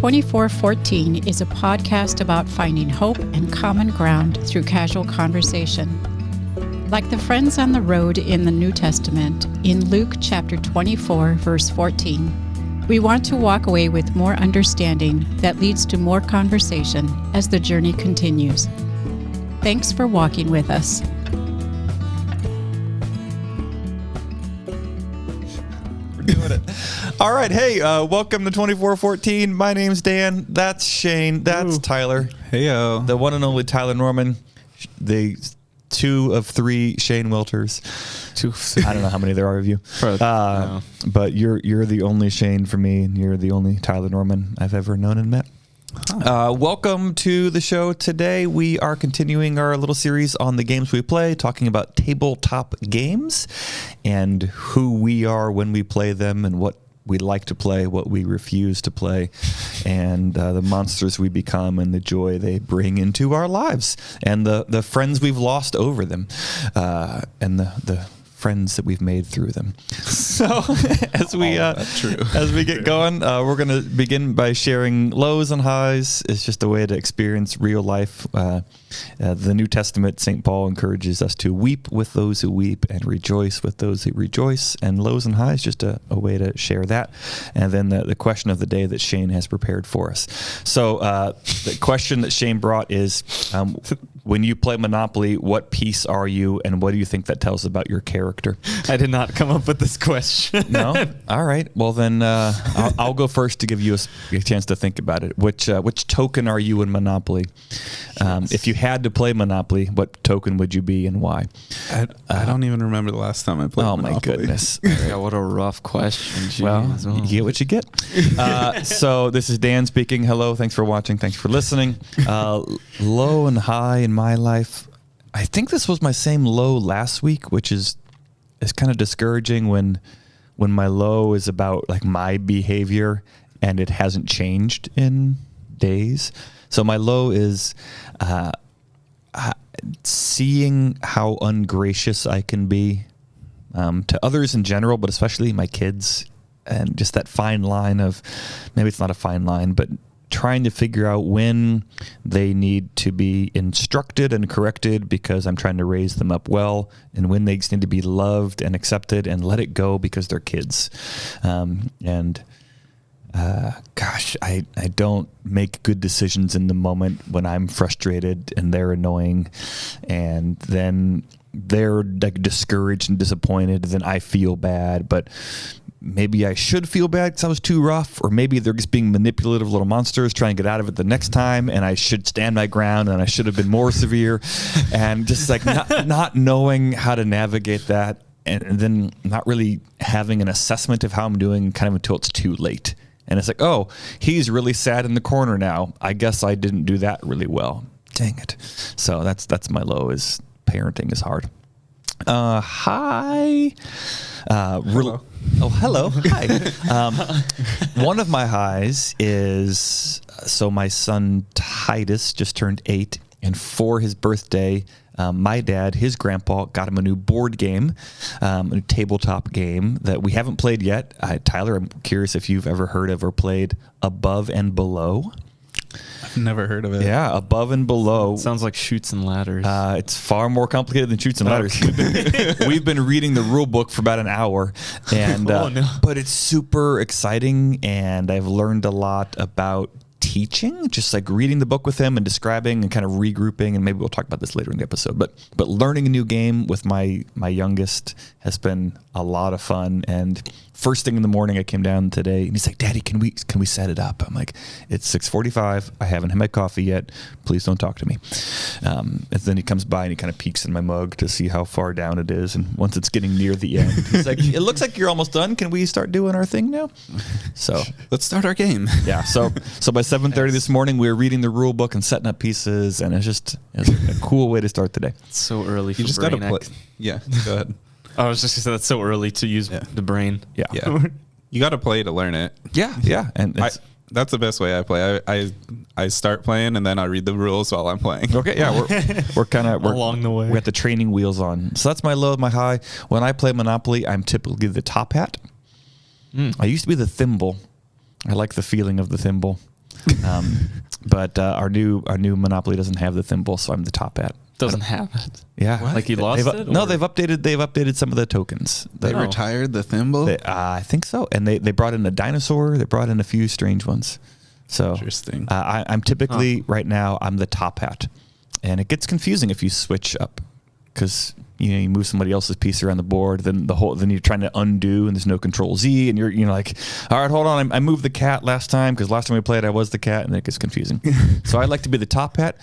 2414 is a podcast about finding hope and common ground through casual conversation. Like the friends on the road in the New Testament, in Luke chapter 24, verse 14, we want to walk away with more understanding that leads to more conversation as the journey continues. Thanks for walking with us. Doing it. All right. Hey, welcome to 2414. My name's Dan. That's Shane. That's Tyler. Heyo. The one and only Tyler Norman. The 2 of 3 Shane Wilters. I don't know how many there are of you. But you're the only Shane for me, and you're the only Tyler Norman I've ever known and met. Welcome to the show. Today we are continuing our little series on the games we play, talking about tabletop games and who we are when we play them and what we like to play, what we refuse to play, and the monsters we become and the joy they bring into our lives and the friends we've lost over them and the friends that we've made through them. So as we get going, we're going to begin by sharing lows and highs. It's just a way to experience real life. The New Testament, St. Paul encourages us to weep with those who weep and rejoice with those who rejoice. And lows and highs, just a way to share that. And then the question of the day that Shane has prepared for us. So the question that Shane brought is, when you play Monopoly, what piece are you, and what do you think that tells about your character? I did not come up with this question. No? All right. Well, then I'll go first to give you a chance to think about it. Which token are you in Monopoly? If you had to play Monopoly, what token would you be and why? I don't even remember the last time I played Monopoly. Oh, my goodness. Yeah, what a rough question. Jeez. Well, you get what you get. So this is Dan speaking. Hello. Thanks for watching. Thanks for listening. Low and high in my life. I think this was my same low last week, which is kind of discouraging when my low is about like my behavior and it hasn't changed in days. So my low is seeing how ungracious I can be to others in general, but especially my kids, and just that fine line of, maybe it's not a fine line, but trying to figure out when they need to be instructed and corrected because I'm trying to raise them up well, and when they just need to be loved and accepted and let it go because they're kids. Gosh, I don't make good decisions in the moment when I'm frustrated and they're annoying, and then they're like discouraged and disappointed. Then I feel bad, but maybe I should feel bad because I was too rough, or maybe they're just being manipulative little monsters trying to get out of it the next time, and I should stand my ground and I should have been more severe, and just like not knowing how to navigate that, and then not really having an assessment of how I'm doing kind of until it's too late. And it's like, oh, he's really sad in the corner now. I guess I didn't do that really well. Dang it. So that's my low, is parenting is hard. Hi. Hello. Oh, hello. Hi. One of my highs is, so my son Titus just turned 8, and for his birthday, my dad, his grandpa, got him a new board game, a tabletop game that we haven't played yet. Tyler, I'm curious if you've ever heard of or played Above and Below. I've never heard of it. Yeah, Above and Below. It sounds like Chutes and Ladders. It's far more complicated than Chutes and Ladders. Okay. We've been reading the rule book for about an hour, and but it's super exciting, and I've learned a lot about teaching, just like reading the book with him and describing and kind of regrouping, and maybe we'll talk about this later in the episode, but learning a new game with my youngest has been a lot of fun. And first thing in the morning I came down today and he's like, Daddy, can we set it up? I'm like, it's 6:45. I haven't had my coffee yet. Please don't talk to me. And then he comes by and he kind of peeks in my mug to see how far down it is. And once it's getting near the end, he's like, it looks like you're almost done. Can we start doing our thing now? So let's start our game. Yeah. So by 7:30 this morning, we were reading the rule book and setting up pieces, and it's a cool way to start the day. It's so early for You just got to play. Yeah, go ahead. I was just going to say that's so early to use the brain. Yeah. You got to play to learn it. Yeah. And that's the best way I play. I start playing and then I read the rules while I'm playing. Okay, yeah, we're kind of along the way. We got the training wheels on. So that's my low, my high. When I play Monopoly, I'm typically the top hat. I used to be the thimble. I like the feeling of the thimble. But our new Monopoly doesn't have the thimble, so I'm the top hat. Doesn't have it. Yeah, What? Like you lost it? No, or- they've updated some of the tokens. They Oh. retired the thimble. I think so, and they brought in a dinosaur. They brought in a few strange ones. So Interesting. I'm typically right now I'm the top hat, and it gets confusing if you switch up because you move somebody else's piece around the board, then then you're trying to undo, and there's no Control Z, and you're like, all right, hold on, I moved the cat last time because last time we played I was the cat, and it gets confusing. So I like to be the top hat.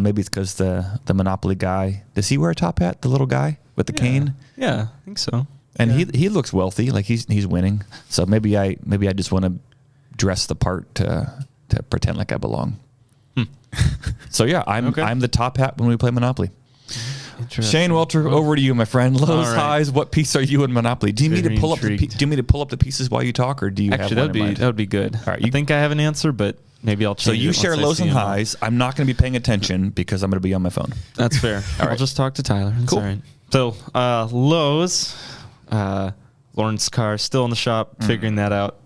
Maybe it's because the Monopoly guy, does he wear a top hat? The little guy with the cane. Yeah, I think so. And he looks wealthy, like he's winning. So maybe I just want to dress the part to pretend like I belong. So yeah, I'm the top hat when we play Monopoly. Shane Welter, over to you, my friend. Lows, All right. highs. What piece are you in Monopoly? Do you need to Very pull up? Do intrigued. you need to pull up the pieces while you talk, or do you Actually, have one in mind? that would be good. All right, I think I have an answer, but maybe I'll So change. you it share once I lows see and them all. highs. I'm not going to be paying attention because I'm going to be on my phone. That's fair. All I'll right. just talk to Tyler. It's Cool. all right. So lows. Lauren's car still in the shop, figuring that out.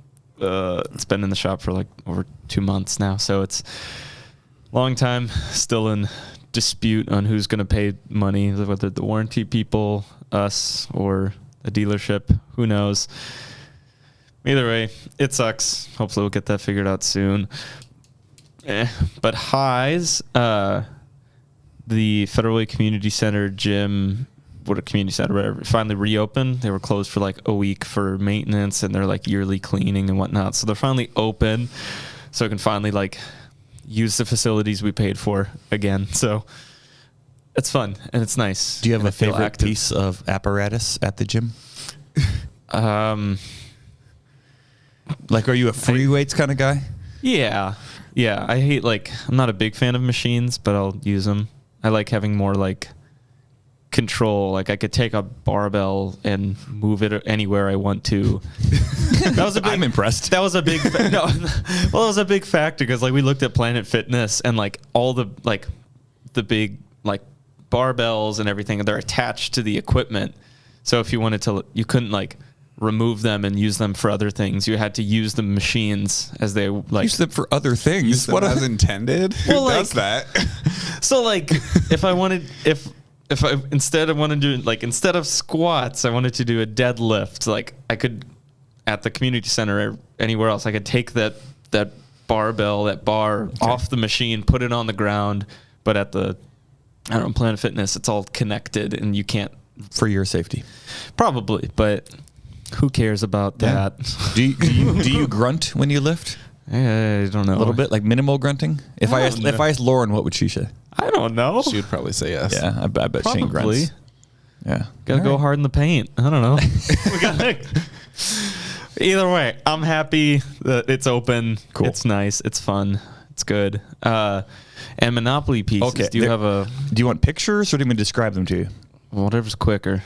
It's been in the shop for like over 2 months now, so it's long time. Still in dispute on who's going to pay money, whether the warranty people, us, or the dealership. Who knows? Either way, it sucks. Hopefully we'll get that figured out soon. But highs, the Federal Way Community Center gym, what a community center, whatever, finally reopened. They were closed for like a week for maintenance and they're like yearly cleaning and whatnot. So they're finally open, so I can finally like use the facilities we paid for again. So it's fun and it's nice. Do you have and a I feel favorite active. piece of apparatus at the gym? Like, are you a free weights kind of guy? Yeah. I hate I'm not a big fan of machines, but I'll use them. I like having more like control. Like I could take a barbell and move it anywhere I want to. That was a big, I'm impressed. That was a big no. Well, it was a big factor because like we looked at Planet Fitness and like all the big like barbells and everything, they're attached to the equipment. So if you wanted to, you couldn't like remove them and use them for other things. You had to use the machines as they like Use them for other things. Use them as intended. Well, Who like- does that? So like if I wanted if I instead of squats, I wanted to do a deadlift. Like I could at the community center or anywhere else, I could take that barbell, that bar off the machine, put it on the ground. But at the Planet Fitness, it's all connected and you can't For your safety. probably. But who cares about that? Do you grunt when you lift? I don't know. A little bit, like minimal grunting. If I asked Lauren, what would she say? I don't know. She would probably say yes. Yeah, I bet Shane Probably. grunts. Yeah, Gotta go hard in the paint. I don't know. Either way, I'm happy that it's open. Cool. It's nice. It's fun. It's good. And Monopoly pieces. Okay, Do you have a Do you want pictures, or do you want me to describe them to you? whatever's quicker?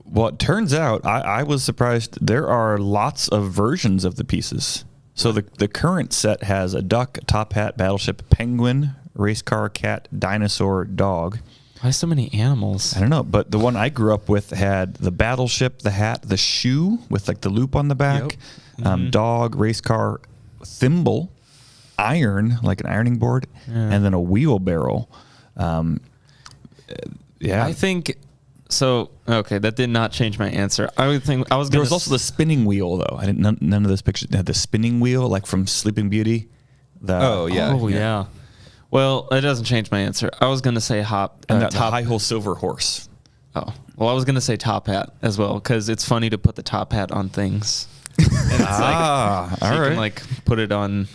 Well, it turns out I was surprised. There are lots of versions of the pieces. So the current set has a duck, a top hat, battleship, penguin, race car, cat, dinosaur, dog. Why so many animals? I don't know, but the one I grew up with had the battleship, the hat, the shoe with like the loop on the back, dog, race car, thimble, iron, like an ironing board, and then a wheelbarrow. Yeah. I think so. Okay, that did not change my answer. I would think I was There going was also the spinning wheel, though. I didn't. None of those pictures had the spinning wheel, like from Sleeping Beauty. Oh, yeah. Oh yeah. Well, it doesn't change my answer. I was gonna say and the top. high hole silver horse. Oh, well, I was gonna say top hat as well because it's funny to put the top hat on things. And it's so all you right. can like put it on.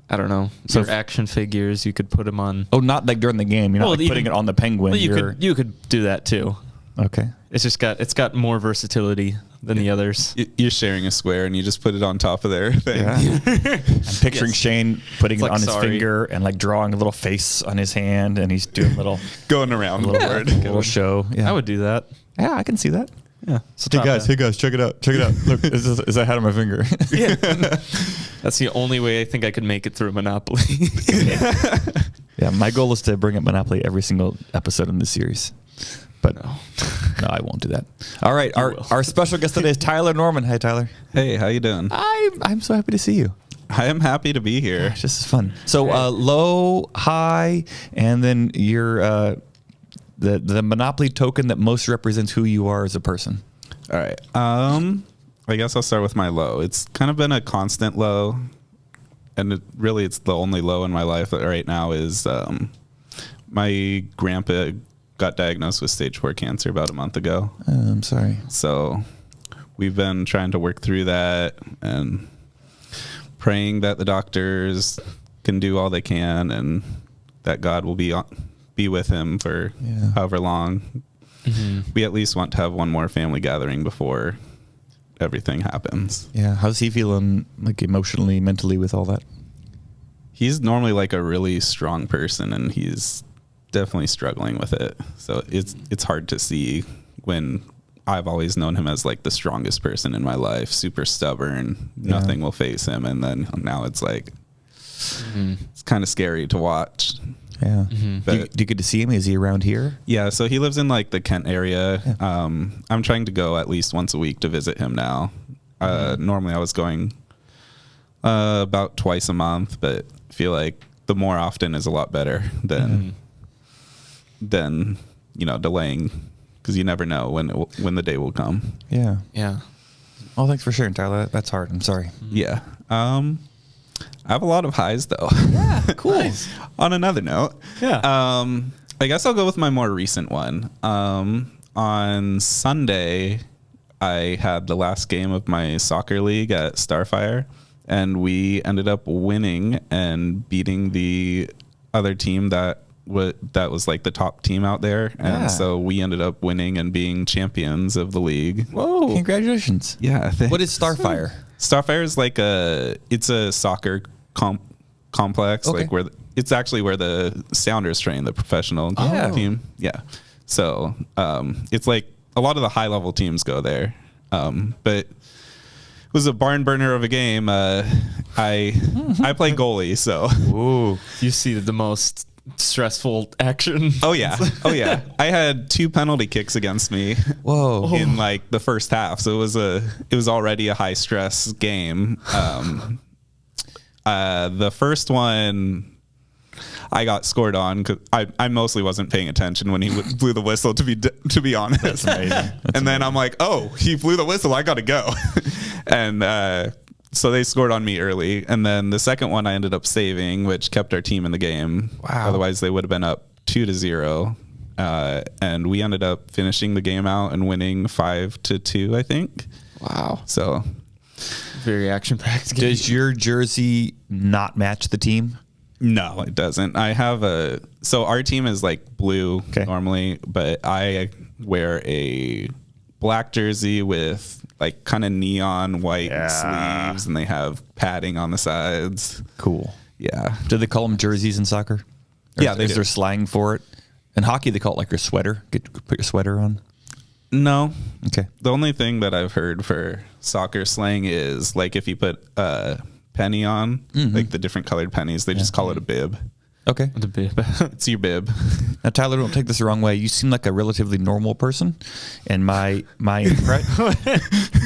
I don't know. So Your action figures, you could put them on. Oh, not like during the game. You're not Well, like putting it on the penguin. Well, You're you could do that too. okay. It's got more versatility than the others. You're sharing a square and you just put it on top of their thing. Yeah. I'm picturing Yes. Shane putting It's it like, on his sorry. finger and like drawing a little face on his hand, and he's doing little Going around the little, board. little show. Yeah. I would do that. Yeah, I can see that. Yeah. So Hey top guys, hat. check it out. Check it out. Look, is that hat on my finger? Yeah. That's the only way I think I could make it through Monopoly. Yeah, my goal is to bring up Monopoly every single episode in this series. But no, I won't do that. All right, our special guest today is Tyler Norman. Hi, Tyler. Hey, how you doing? I'm so happy to see you. I am happy to be here. Gosh, this is fun. So low, high, and then your the Monopoly token that most represents who you are as a person. All right. I guess I'll start with my low. It's kind of been a constant low, and it's the only low in my life right now is my grandpa got diagnosed with stage 4 cancer about a month ago. I'm sorry. So we've been trying to work through that and praying that the doctors can do all they can and that God will be with him for however long. Mm-hmm. We at least want to have one more family gathering before everything happens. Yeah. How's he feeling, like emotionally, mentally with all that? He's normally like a really strong person, and he's definitely struggling with it. So it's hard to see when I've always known him as like the strongest person in my life, super stubborn, nothing will face him. And then now it's like, it's kind of scary to watch. Yeah. Mm-hmm. Do you get to see him? Is he around here? Yeah. So he lives in like the Kent area. Yeah. I'm trying to go at least once a week to visit him now. Normally I was going about twice a month, but I feel like the more often is a lot better than delaying, because you never know when the day will come. Yeah. Yeah. Oh, thanks for sharing, Tyler. That's hard. I'm sorry. Yeah. I have a lot of highs though. Yeah. Cool. Nice. On another note. Yeah. I guess I'll go with my more recent one. On Sunday, I had the last game of my soccer league at Starfire, and we ended up winning and beating the other team that was like the top team out there. And so we ended up winning and being champions of the league. Whoa. Congratulations. Yeah. What is Starfire? Starfire is like it's a soccer complex, like where it's actually where the Sounders train, the professional team. Yeah. So it's like a lot of the high level teams go there. But it was a barn burner of a game. I play goalie, so you see the most stressful action. Oh yeah. I had 2 penalty kicks against me. Whoa. In like the first half, so it was already a high stress game. The first one I got scored on because I mostly wasn't paying attention when he blew the whistle, to be honest. That's amazing. And then I'm like, oh, he blew the whistle, I gotta go. And so they scored on me early, and then the second one I ended up saving, which kept our team in the game. Wow. Otherwise they would have been up 2-0. And we ended up finishing the game out and winning 5-2, I think. Wow. So very action-packed game. Does your jersey not match the team? No, it doesn't. I have so our team is like blue normally, but I wear a black jersey with like kind of neon white sleeves, and they have padding on the sides. Cool. Yeah. Do they call them jerseys in soccer? Is there slang for it? In hockey, they call it like your sweater. Put your sweater on. No. Okay. The only thing that I've heard for soccer slang is like if you put a penny on, like the different colored pennies, they just call it a bib. Okay. The bib. It's your bib. Now, Tyler, don't take this the wrong way. You seem like a relatively normal person, and my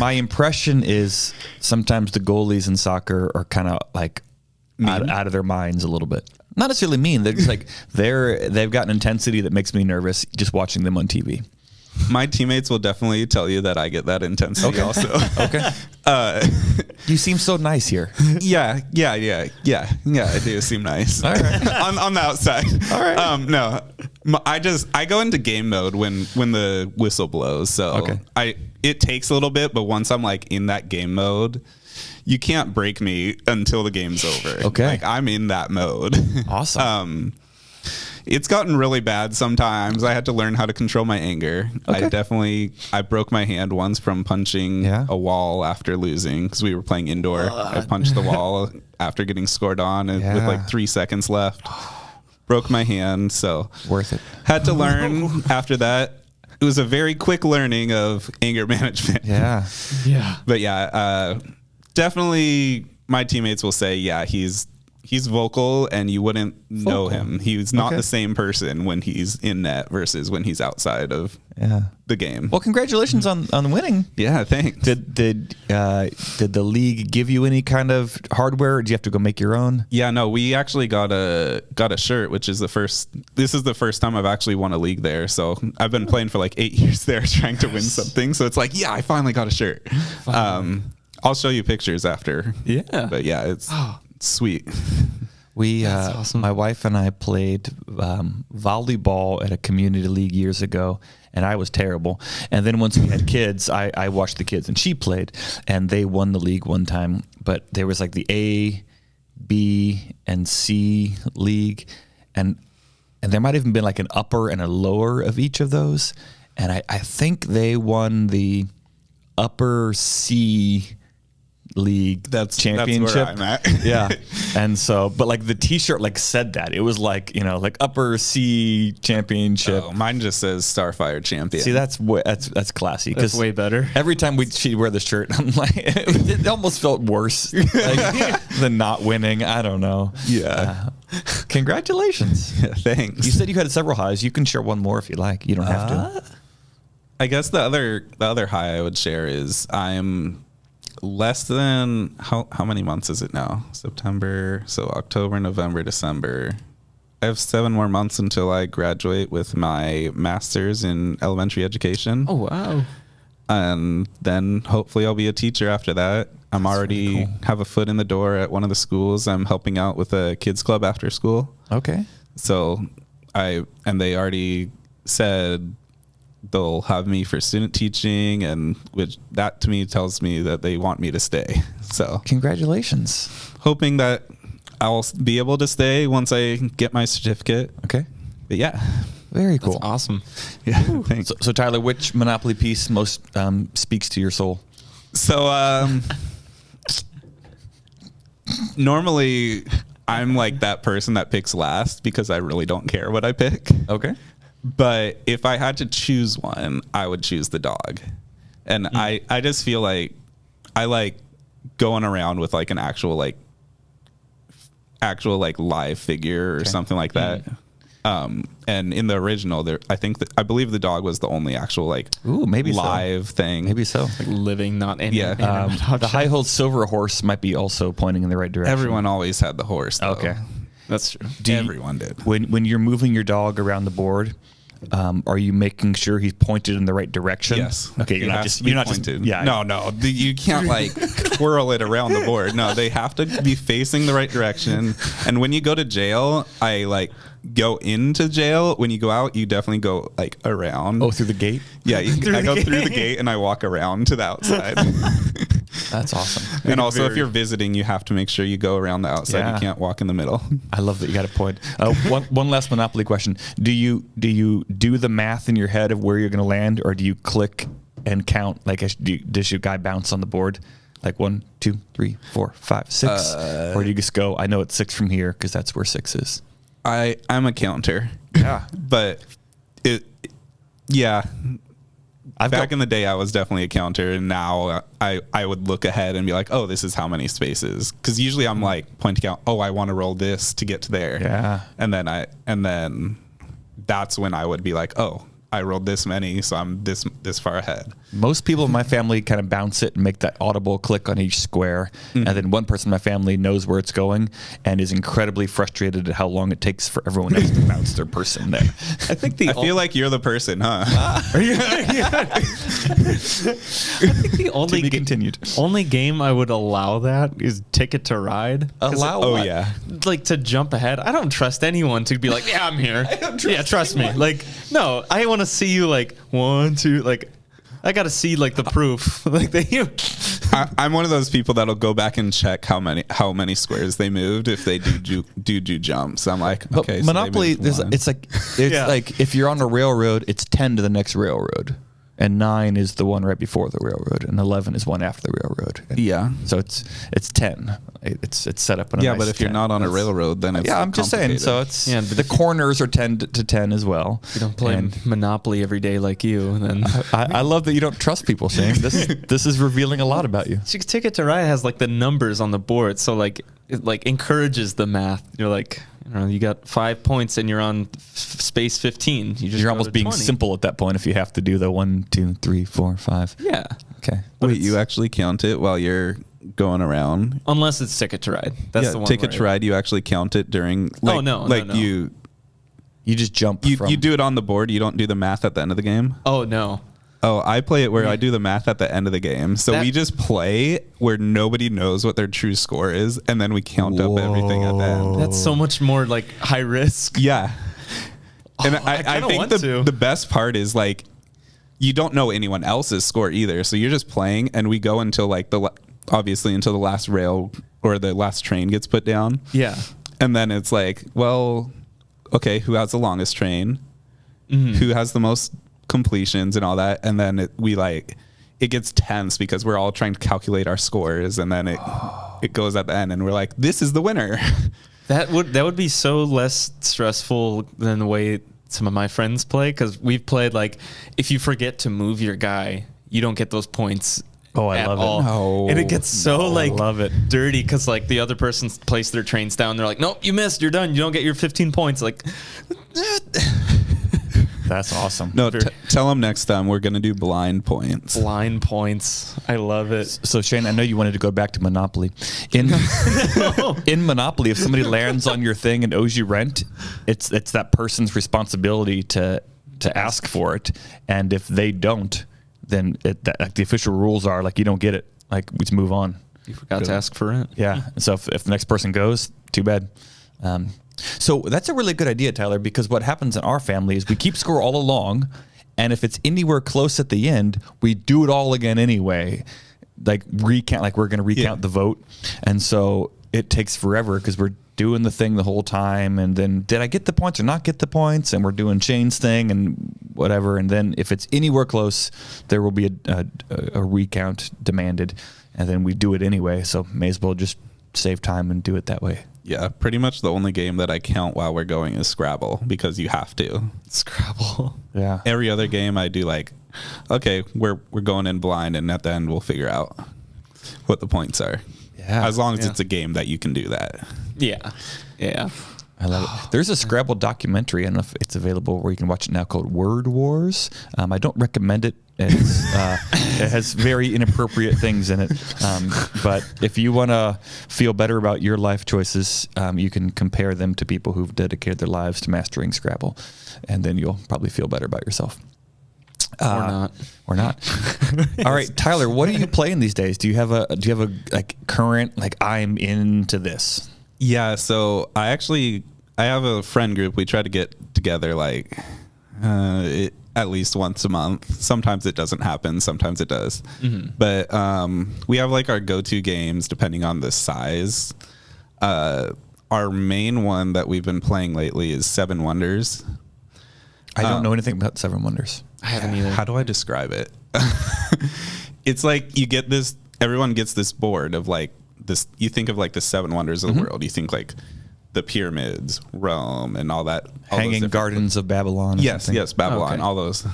impression is sometimes the goalies in soccer are kind of like out of their minds a little bit. Not necessarily mean. They're just like they've got an intensity that makes me nervous just watching them on TV. My teammates will definitely tell you that I get that intensity also. Okay. You seem so nice here. Yeah. I do seem nice. All right. on the outside. All right. No, I go into game mode when the whistle blows. So it takes a little bit, but once I'm like in that game mode, you can't break me until the game's over. Okay. Like I'm in that mode. Awesome. It's gotten really bad sometimes. I had to learn how to control my anger. Okay. I broke my hand once from punching a wall after losing because we were playing indoor. I punched the wall after getting scored on with like 3 seconds left. Broke my hand, so worth it. Had to learn after that. It was a very quick learning of anger management. Yeah. But definitely my teammates will say, he's he's vocal and you wouldn't know him. He's not Okay. the same person when he's in net versus when he's outside of the game. Well, congratulations on winning. Yeah, thanks. Did the league give you any kind of hardware, or did you have to go make your own? Yeah, no, we actually got a shirt, which is the first time I've actually won a league there. So I've been playing for like 8 years there trying to win something. So it's like, yeah, I finally got a shirt. I'll show you pictures after. Yeah. But yeah, it's sweet. We, That's awesome. my wife and I played volleyball at a community league years ago, and I was terrible. And then once we had kids, I watched the kids, and she played, and they won the league one time. But there was like the A, B, and C league, and there might have even been like an upper and a lower of each of those. And I think they won the upper C league championship. That's where I'm at. Yeah. And so, but like the t-shirt like said that. It was like, you know, like upper C championship. Oh, mine just says Starfire champion. See, that's classy. That's way better. Every time she'd wear the shirt, I'm like, it almost felt worse like, than not winning. I don't know. Yeah. Congratulations. Yeah, thanks. You said you had several highs. You can share one more if you like. You don't have to. I guess the other high I would share is I'm less than how many months is it now? September, so October, November, December. I have 7 more months until I graduate with my master's in elementary education. Oh, wow. And then hopefully I'll be a teacher after that. I'm already have a foot in the door at one of the schools. I'm helping out with a kids club after school. Okay. So they already said they'll have me for student teaching, and which that to me tells me that they want me to stay. So Congratulations. hoping that I'll be able to stay once I get my certificate. Okay. But yeah, Very cool. That's awesome. yeah. Thanks. So Tyler, which Monopoly piece most speaks to your soul? So normally I'm like that person that picks last because I really don't care what I pick. Okay. But if I had to choose one, I would choose the dog. And I just feel like I like going around with like an actual like live figure or something like that. And in the original there, I believe the dog was the only actual like maybe live thing. Maybe so. Like living, not any. Yeah. The high-hold silver horse might be also pointing in the right direction. Everyone always had the horse, though. Okay. That's true. Everyone did. When you're moving your dog around the board, are you making sure he's pointed in the right direction? Yes. Okay. It You're not has just to be you're not pointed. just yeah. No. You can't like twirl it around the board. No, they have to be facing the right direction. And when you go to jail, I like go into jail. When you go out, you definitely go like around. Oh, through the gate. Yeah, I go through the gate and I walk around to the outside. That's awesome. And also, if you're visiting, you have to make sure you go around the outside. Yeah. You can't walk in the middle. I love that you got a point. One last Monopoly question: Do you do the math in your head of where you're going to land, or do you click and count? Like, does your guy bounce on the board? Like 1, 2, 3, 4, 5, 6, or do you just go? I know it's 6 from here because that's where 6 is. I'm a counter. Yeah, But back in the day, I was definitely a counter, and now I would look ahead and be like, oh, this is how many spaces. Because usually I'm like pointing out, oh, I want to roll this to get to there. Yeah. And then that's when I would be like, oh, I rolled this many, so I'm this far ahead. Most people in my family kind of bounce it and make that audible click on each square. And then one person in my family knows where it's going and is incredibly frustrated at how long it takes for everyone else to bounce their person there. I feel like you're the person, huh? I think the only To be continued. only game I would allow that is Ticket to Ride. Allow Oh what? yeah. Like to jump ahead. I don't trust anyone to be like, yeah, I'm here. Yeah, trust me. Like, no, I want to see you like 1, 2, like I got to see like the proof. Like I'm one of those people that'll go back and check how many squares they moved if they do jumps. I'm like, But okay. So Monopoly, they moved one. it's like Yeah. like if you're on a railroad, it's 10 to the next railroad, and 9 is the one right before the railroad, and 11 is one after the railroad. And yeah. so it's 10. it's set up in a yeah, nice but if you're tent. not on a That's- railroad, then it's yeah, I'm just saying. So it's the corners are 10 to 10 as well. You don't play Monopoly every day like you, then I love that you don't trust people, Shane. This is revealing a lot about you. Ticket to Ride has like the numbers on the board, so like it like encourages the math. You're like, you got 5 points and you're on space 15. You're almost being 20. simple at that point if you have to do the 1, 2, 3, 4, 5. Yeah. Okay. Wait, you actually count it while you're going around? Unless it's Ticket to Ride. That's the one. Ticket to Ride, you actually count it during. Like, no. you just jump. You do it on the board. You don't do the math at the end of the game. Oh no. Oh, I play it where I do the math at the end of the game. So we just play where nobody knows what their true score is, and then we count up everything at the end. That's so much more like high risk. Yeah. And I kinda think want to. the best part is like you don't know anyone else's score either. So you're just playing, and we go until like obviously until the last rail or the last train gets put down. Yeah. And then it's like, well, okay, who has the longest train? Mm-hmm. Who has the most completions and all that? And then it gets tense because we're all trying to calculate our scores, and then it goes at the end, and we're like, this is the winner. That would be so less stressful than the way some of my friends play, because we've played like if you forget to move your guy, you don't get those points. Oh, I love all. it. No. And it gets so like love it. dirty because like the other person's placed their trains down. They're like, nope, you missed. You're done. You don't get your 15 points. Like, That's awesome. No, tell them next time we're going to do blind points. blind points. I love it. So Shane, I know you wanted to go back to Monopoly. In Monopoly, if somebody lands on your thing and owes you rent, it's that person's responsibility to ask for it. And if they don't, then like the official rules are like you don't get it. Like we just move on. You forgot to ask for rent. Yeah. So if the next person goes, too bad. So that's a really good idea, Tyler, because what happens in our family is we keep score all along, and if it's anywhere close at the end, we do it all again anyway. Like recount, like we're going to recount the vote, and so it takes forever because we're doing the thing the whole time, and then did I get the points or not get the points, and we're doing Shane's thing and whatever, and then if it's anywhere close, there will be a recount demanded, and then we do it anyway. So may as well just save time and do it that way. Yeah, pretty much the only game that I count while we're going is Scrabble because you have to. Scrabble. Yeah. Every other game I do like, okay, we're going in blind, and at the end we'll figure out what the points are. Yeah. As long as it's a game that you can do that. Yeah. Yeah. I love it. There's a Scrabble documentary, and if it's available where you can watch it now, called Word Wars. I don't recommend it. It has very inappropriate things in it. But if you want to feel better about your life choices, you can compare them to people who've dedicated their lives to mastering Scrabble, and then you'll probably feel better about yourself. Or not. All right, Tyler, what are you playing these days? Do you have a like current, like I'm into this? Yeah, so I have a friend group. We try to get together like at least once a month. Sometimes it doesn't happen. Sometimes it does. Mm-hmm. But we have like our go-to games depending on the size. Our main one that we've been playing lately is Seven Wonders. I don't know anything about Seven Wonders. I haven't either. How do I describe it? It's like you get this, everyone gets this board of like this, you think of like the Seven Wonders of the world. You think like the pyramids, Rome, and all that. Hanging Gardens of Babylon. Yes, Babylon, Okay. all those.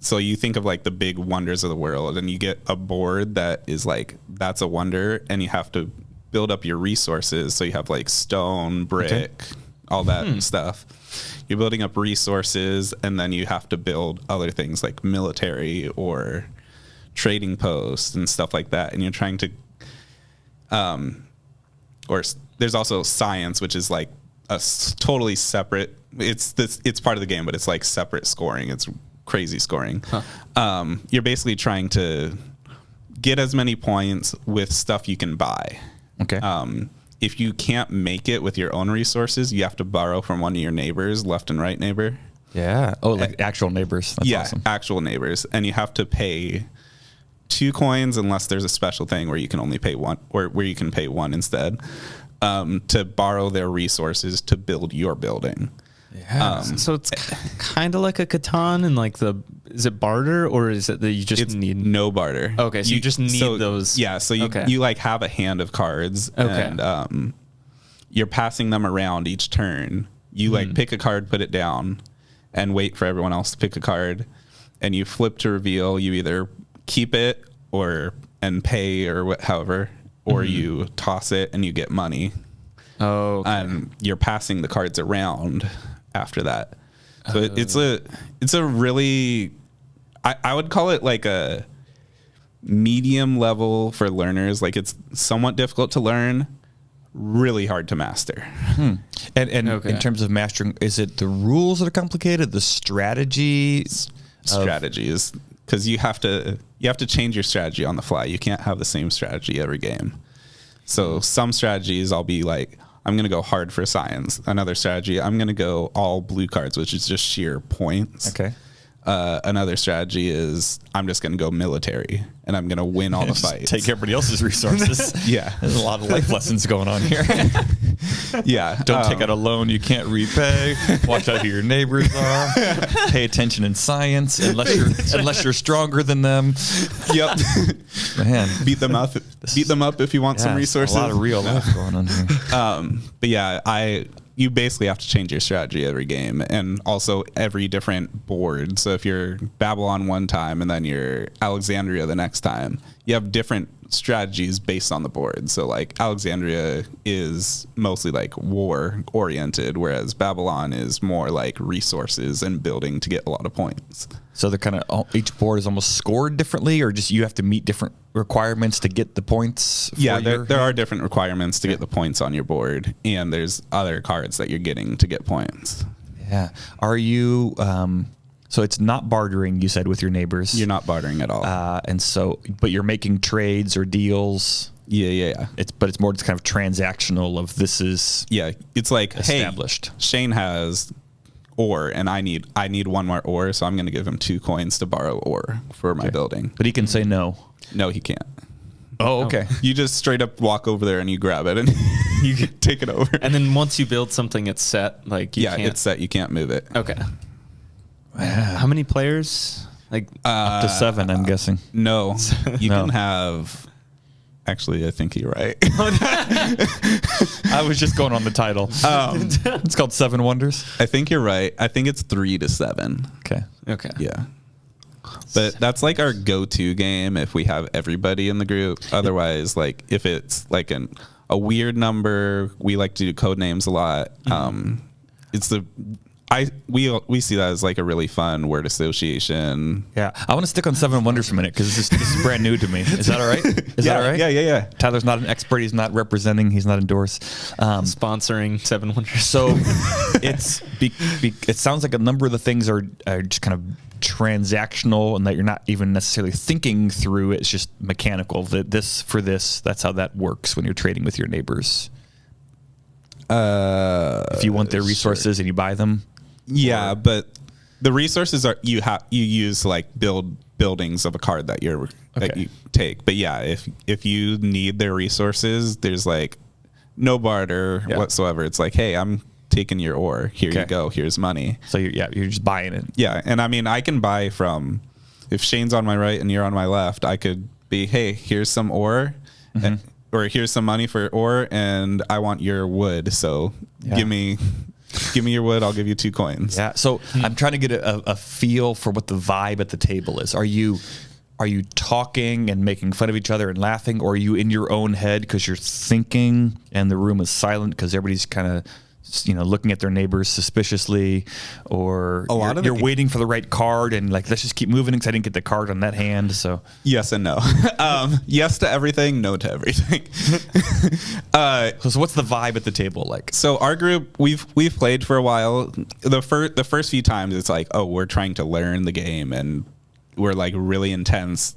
So you think of like the big wonders of the world, and you get a board that is like, that's a wonder, and you have to build up your resources. So you have like stone, brick, all that stuff. You're building up resources, and then you have to build other things like military or trading posts and stuff like that. And you're trying to, there's also science, which is like a totally separate. It's part of the game, but it's like separate scoring. It's crazy scoring. You're basically trying to get as many points with stuff you can buy. Okay. If you can't make it with your own resources, you have to borrow from one of your neighbors, left and right neighbor. Yeah. Oh, like actual neighbors. That's awesome. Actual neighbors. And you have to pay 2 coins unless there's a special thing where you can only pay 1, or where you can pay 1 instead, to borrow their resources to build your building. Yeah. So it's kind of like a Catan, and like the is it barter or is it that you just need no barter? Okay, so you just need those. Yeah, so you like have a hand of cards, and you're passing them around each turn. You like pick a card, put it down, and wait for everyone else to pick a card, and you flip to reveal. You either keep it and pay or however, or you toss it and you get money. Oh, okay. And you're passing the cards around after that. So it's a really, I would call it like a medium level for learners. Like it's somewhat difficult to learn, really hard to master. And in terms of mastering, is it the rules that are complicated? The strategies, because you have to change your strategy on the fly. You can't have the same strategy every game. So some strategies I'll be like, I'm going to go hard for science. Another strategy, I'm going to go all blue cards, which is just sheer points. Okay. Another strategy is I'm just going to go military and I'm going to win all the fights. Take everybody else's resources. Yeah. There's a lot of life lessons going on here. Yeah. Don't take out a loan you can't repay. Watch out who your neighbors are. Pay attention in science unless you're stronger than them. Yep. Man. Beat them up if you want some resources. A lot of real life going on here. But yeah, you basically have to change your strategy every game and also every different board. So if you're Babylon one time and then you're Alexandria the next time, you have different strategies based on the board. So like Alexandria is mostly like war oriented, whereas Babylon is more like resources and building to get a lot of points. So they're kind of, each board is almost scored differently, or just you have to meet different requirements to get the points? Yeah, there are different requirements to get the points on your board, and there's other cards that you're getting to get points. Yeah. Are you, so it's not bartering, you said, with your neighbors? You're not bartering at all. But you're making trades or deals? Yeah. But it's more just kind of transactional of this is it's like, established. Hey, Shane has ore and I need one more ore, so I'm going to give him 2 coins to borrow ore for my building. But he can say no. No, he can't. Oh, okay. You just straight up walk over there and you grab it and you can take it over. And then once you build something, it's set. Like it's set. You can't move it. Okay. How many players? Like up to 7, I'm guessing. No, you can have. Actually, I think you're right. I was just going on the title. It's called 7 Wonders. I think you're right. I think it's 3 to 7. Okay. Yeah. But that's like our go-to game if we have everybody in the group. Otherwise, like if it's like a weird number, we like to do code names a lot. We see that as like a really fun word association. Yeah, I want to stick on 7 Wonders for a minute because this is brand new to me. Is that all right? Is that all right? Yeah. Tyler's not an expert. He's not representing. He's not endorsed. Sponsoring 7 Wonders. So it sounds like a number of the things are just kind of transactional and that you're not even necessarily thinking through. It's just mechanical. That's how that works when you're trading with your neighbors. If you want their resources and you buy them. Yeah, but the resources are you use like build buildings of a card that you take. But yeah, if you need their resources, there's like no barter whatsoever. It's like, hey, I'm taking your ore. Here you go. Here's money. So you're just buying it. Yeah, and I mean I can buy from, if Shane's on my right and you're on my left, I could be, hey, here's some ore. Or here's some money for ore, and I want your wood. So give me your wood. I'll give you 2 coins. Yeah. So I'm trying to get a feel for what the vibe at the table is. Are you talking and making fun of each other and laughing, or are you in your own head because you're thinking and the room is silent because everybody's kind of looking at their neighbors suspiciously, or you're waiting for the right card and like, let's just keep moving because I didn't get the card on that hand. So yes and no. Yes to everything, no to everything. So what's the vibe at the table like? So our group, we've played for a while. The first few times it's like, oh, we're trying to learn the game and we're like really intense,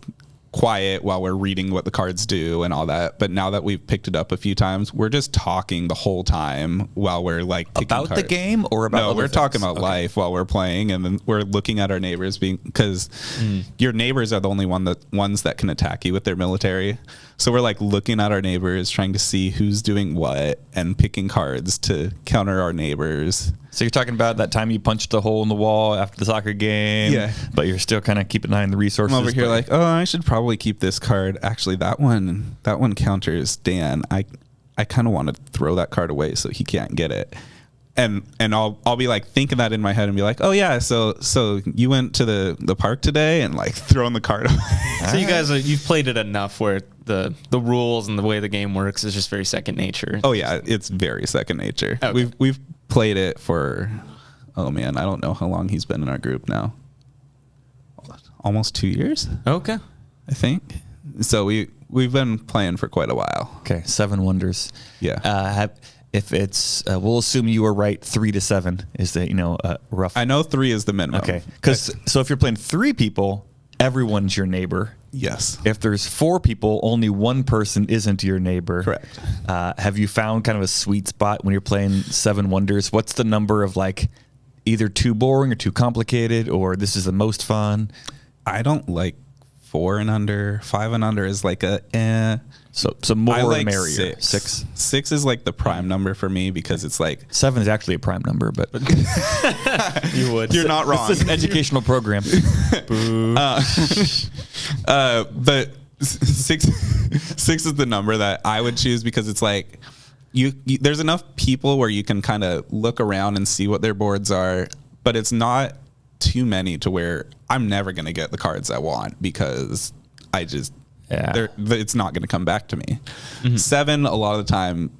quiet while we're reading what the cards do and all that. But now that we've picked it up a few times, we're just talking the whole time while we're like picking about cards. The game or about no, we're things? talking about life while we're playing, and then we're looking at our neighbors because your neighbors are the only ones that can attack you with their military. So we're like looking at our neighbors, trying to see who's doing what and picking cards to counter our neighbors. So you're talking about that time you punched a hole in the wall after the soccer game, Yeah. but you're still kind of keeping an eye on the resources. I'm over here like, oh, I should probably keep this card. Actually, that one counters Dan. I kind of want to throw that card away so he can't get it. And I'll be like thinking that in my head and be like, oh yeah, so you went to the park today, and like throwing the card away. So you guys you've played it enough where the rules and the way the game works is just very second nature. Oh yeah, it's very second nature. Okay. We've played it for, oh man, I don't know how long he's been in our group now. Almost 2 years, Okay. I think. So we've been playing for quite a while. Okay, 7 wonders. Yeah. If it's, we'll assume you were right. 3 to 7 is the rough. I know 3 is the minimum. Okay, because so if you're playing 3 people, everyone's your neighbor. Yes. If there's 4 people, only one person isn't your neighbor. Correct. Have you found kind of a sweet spot when you're playing 7 wonders? What's the number of like either too boring or too complicated, or this is the most fun? I don't like 4 and under. 5 and under is like a So more I like merrier. 6. 6 is like the prime number for me because it's like 7 is actually a prime number, but You would. you're not wrong. this is an educational program. But 6 is the number that I would choose because it's like you there's enough people where you can kind of look around and see what their boards are, but it's not too many to where I'm never going to get the cards I want because I just it's not going to come back to me. 7, a lot of the time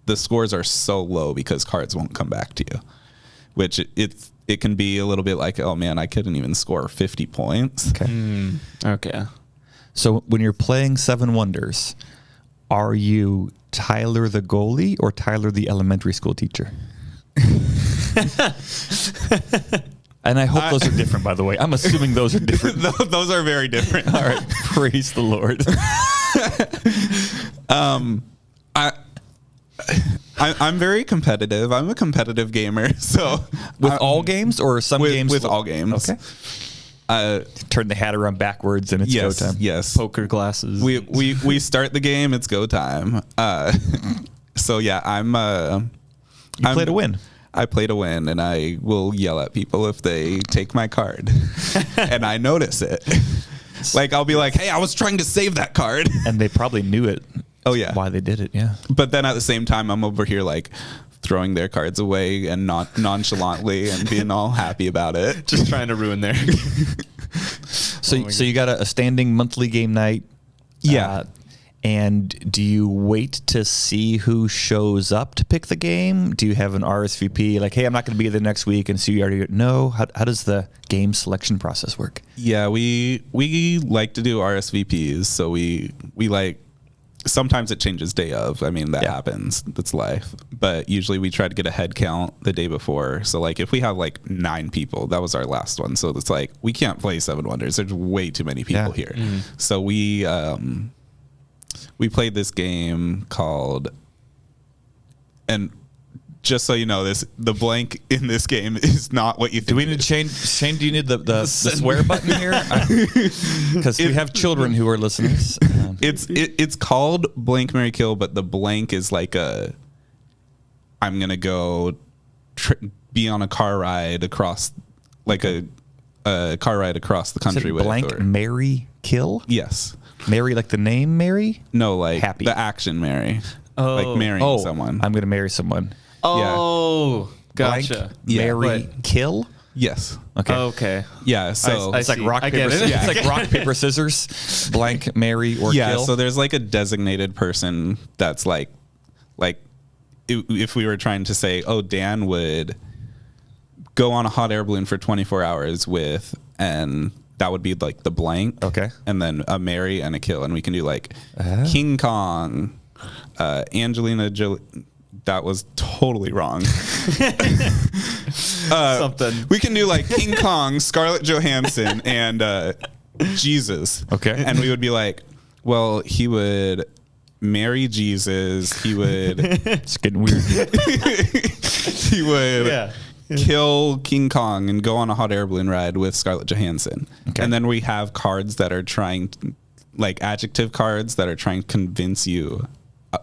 the scores are so low because cards won't come back to you, which it can be a little bit like, oh man, I couldn't even score 50 points. Okay. Okay. So when you're playing 7 wonders, are you Tyler the goalie or Tyler the elementary school teacher? And I hope those are different, by the way. I'm assuming those are different. Those are very different. All right. Praise the Lord. I'm very competitive. I'm a competitive gamer. So With all games or some games? with all games. Okay. Turn the hat around backwards and it's go time. Yes. Poker glasses. We start the game. It's go time. So yeah, You play to win. I play to win, and I will yell at people if they take my card, and I notice it. Like I'll be like, "Hey, I was trying to save that card," And they probably knew it. Oh yeah, Why they did it? Yeah. but then at the same time, I'm over here like throwing their cards away and not nonchalantly and being all happy about it. just trying to ruin their. So you got a standing monthly game night. Yeah. And do you wait to see who shows up to pick the game? Do you have an RSVP? Like, hey, I'm not going to be there next week, and so you already know. How does the game selection process work? Yeah, we like to do RSVPs, so we like. Sometimes it changes day of. I mean, that happens. That's life. But usually we try to get a head count the day before. So like if we have like 9 people, that was our last one. So it's like we can't play 7 Wonders. There's way too many people here. Mm-hmm. So we played this game called, and just so you know, the blank in this game is not what you think. Do we need to change? Shane, do you need the swear button here? Because we have children who are listeners. It's called Blank, Marry, Kill, but the blank is like I'm gonna go be on a car ride across, like a car ride across the country with. Blank, marry, kill. Yes. Mary, like the name Mary? No, like Happy. the action marry. Like marrying someone. I'm gonna marry someone. Oh, gotcha. Blank, Yeah, marry, kill. Yes. Okay. Okay. Yeah. So It's like rock, paper, scissors. It's like rock, paper, scissors. Blank, marry, or yeah. kill. So there's like a designated person that's like if we were trying to say, oh, Dan would go on a hot air balloon for 24 hours with, and that would be like the blank. Okay. And then a marry and a kill. And we can do like King Kong, Angelina Jolie. That was totally wrong. Something. We can do like King Kong, Scarlett Johansson, and Jesus. Okay. And we would be like, well, he would marry Jesus. He would. It's getting weird. He would kill King Kong and go on a hot air balloon ride with Scarlett Johansson. Okay. And then we have cards that are trying to, like adjective cards that are trying to convince you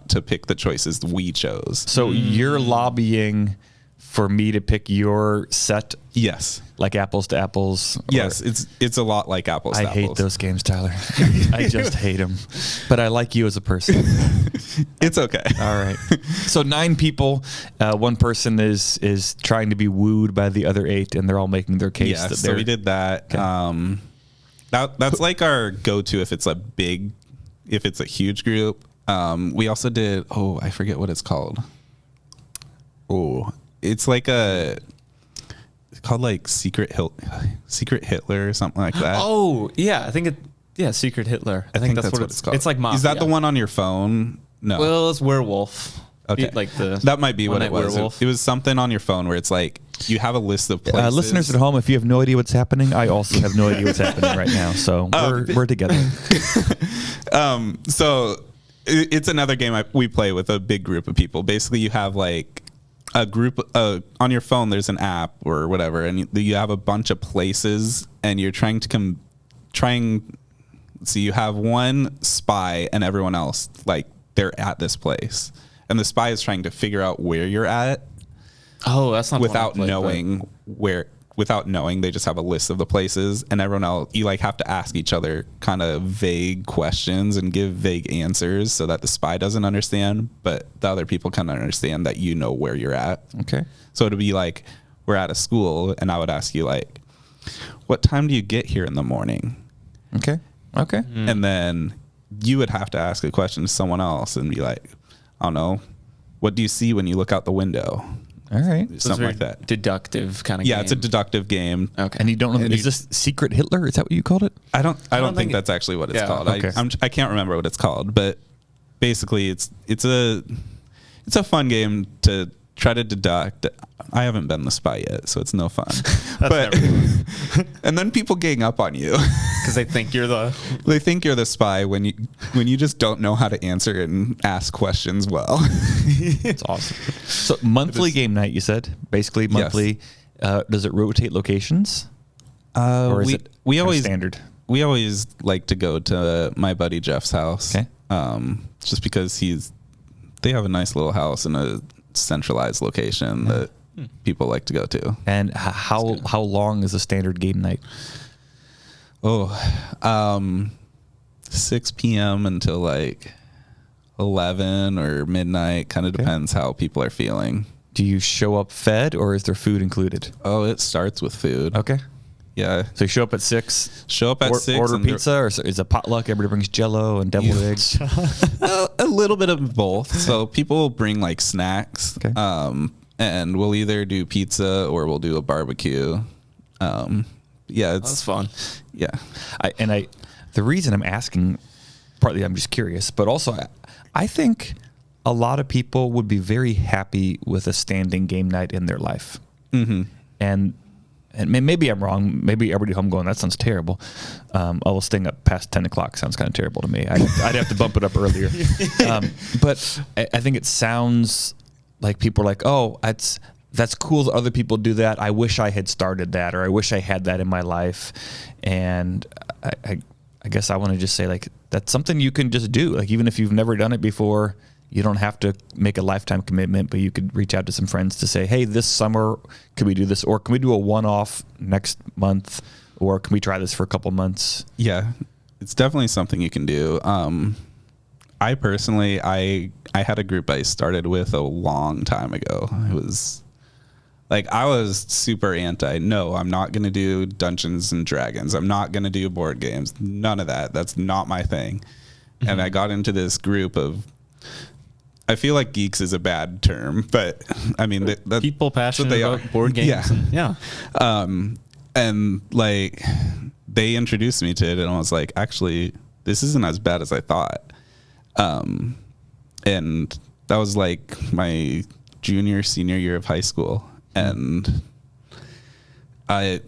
to pick the choices we chose. So you're lobbying for me to pick your set? Yes. Like apples to apples? Yes, it's a lot like apples to I apples. hate those games, Tyler. I just hate them. But I like you as a person. It's okay. All right. So 9 people. One person is trying to be wooed by the other 8, and they're all making their case. Yeah, that so we did that. Okay. That's like our go-to if it's a huge group. We also did, I forget what it's called. It's like it's called like Secret Hitler or something like that. Oh, yeah. I think Secret Hitler. I think that's what it's called. It's like Mafia. Is that the one on your phone? No. Well, it's Werewolf. Okay. That might be what it was. Werewolf. It was something on your phone where it's like you have a list of places. Listeners at home, if you have no idea what's happening, I also have no idea what's happening right now. So we're together. So it's another game we play with a big group of people. Basically, you have like a group on your phone. There's an app or whatever, and you have a bunch of places, and you're trying to So you have one spy, and everyone else like they're at this place, and the spy is trying to figure out where you're at. Oh, that's not without knowing where. Without knowing, they just have a list of the places, and everyone else, you like have to ask each other kind of vague questions and give vague answers so that the spy doesn't understand, but the other people kind of understand that you know where you're at. Okay. So it'd be like, we're at a school, and I would ask you like, what time do you get here in the morning? Okay. And then you would have to ask a question to someone else and be like, I don't know, what do you see when you look out the window? All right. Something like that. Deductive kind of game. Yeah, it's a deductive game. Okay. And you don't know, is this Secret Hitler? Is that what you called it? I don't think that's actually what it's called. Okay. I can't remember what it's called, but basically it's a fun game to try to deduct. I haven't been the spy yet, so it's no fun. But and then people gang up on you because they think you're the spy when you just don't know how to answer and ask questions well. It's awesome. So monthly game night, you said, basically monthly. Yes. Does it rotate locations? Or is it we always standard? We always like to go to my buddy Jeff's house. Okay. Just because they have a nice little house in a centralized location that people like to go to. And how long is a standard game night? 6 p.m. until like 11 or midnight. Kind of depends how people are feeling. Do you show up fed, or is there food included? Oh, it starts with food. Okay. Yeah. So you show up at 6. Show up at 6. Order pizza, or is it potluck? Everybody brings Jell-O and deviled eggs. A little bit of both. So people will bring like snacks. Okay. And we'll either do pizza or we'll do a barbecue. That's fun. Yeah. The reason I'm asking, partly I'm just curious, but also I think a lot of people would be very happy with a standing game night in their life. Mm-hmm. And maybe I'm wrong. Maybe everybody home going, that sounds terrible. Although staying up past 10 o'clock sounds kind of terrible to me. I'd have to bump it up earlier. But I think it sounds like people are like, oh, that's cool that other people do that. I wish I had started that, or I wish I had that in my life. And I guess I want to just say, like, that's something you can just do. Like, even if you've never done it before, you don't have to make a lifetime commitment, but you could reach out to some friends to say, hey, this summer, can we do this? Or can we do a one-off next month? Or can we try this for a couple months? Yeah, it's definitely something you can do. I personally, I had a group I started with a long time ago. It was like, I was super anti. No, I'm not going to do Dungeons and Dragons. I'm not going to do board games. None of that. That's not my thing. Mm-hmm. And I got into this group of, I feel like geeks is a bad term, but I mean, people passionate about board games. Yeah. And like, they introduced me to it, and I was like, actually, this isn't as bad as I thought. And that was like my senior year of high school. And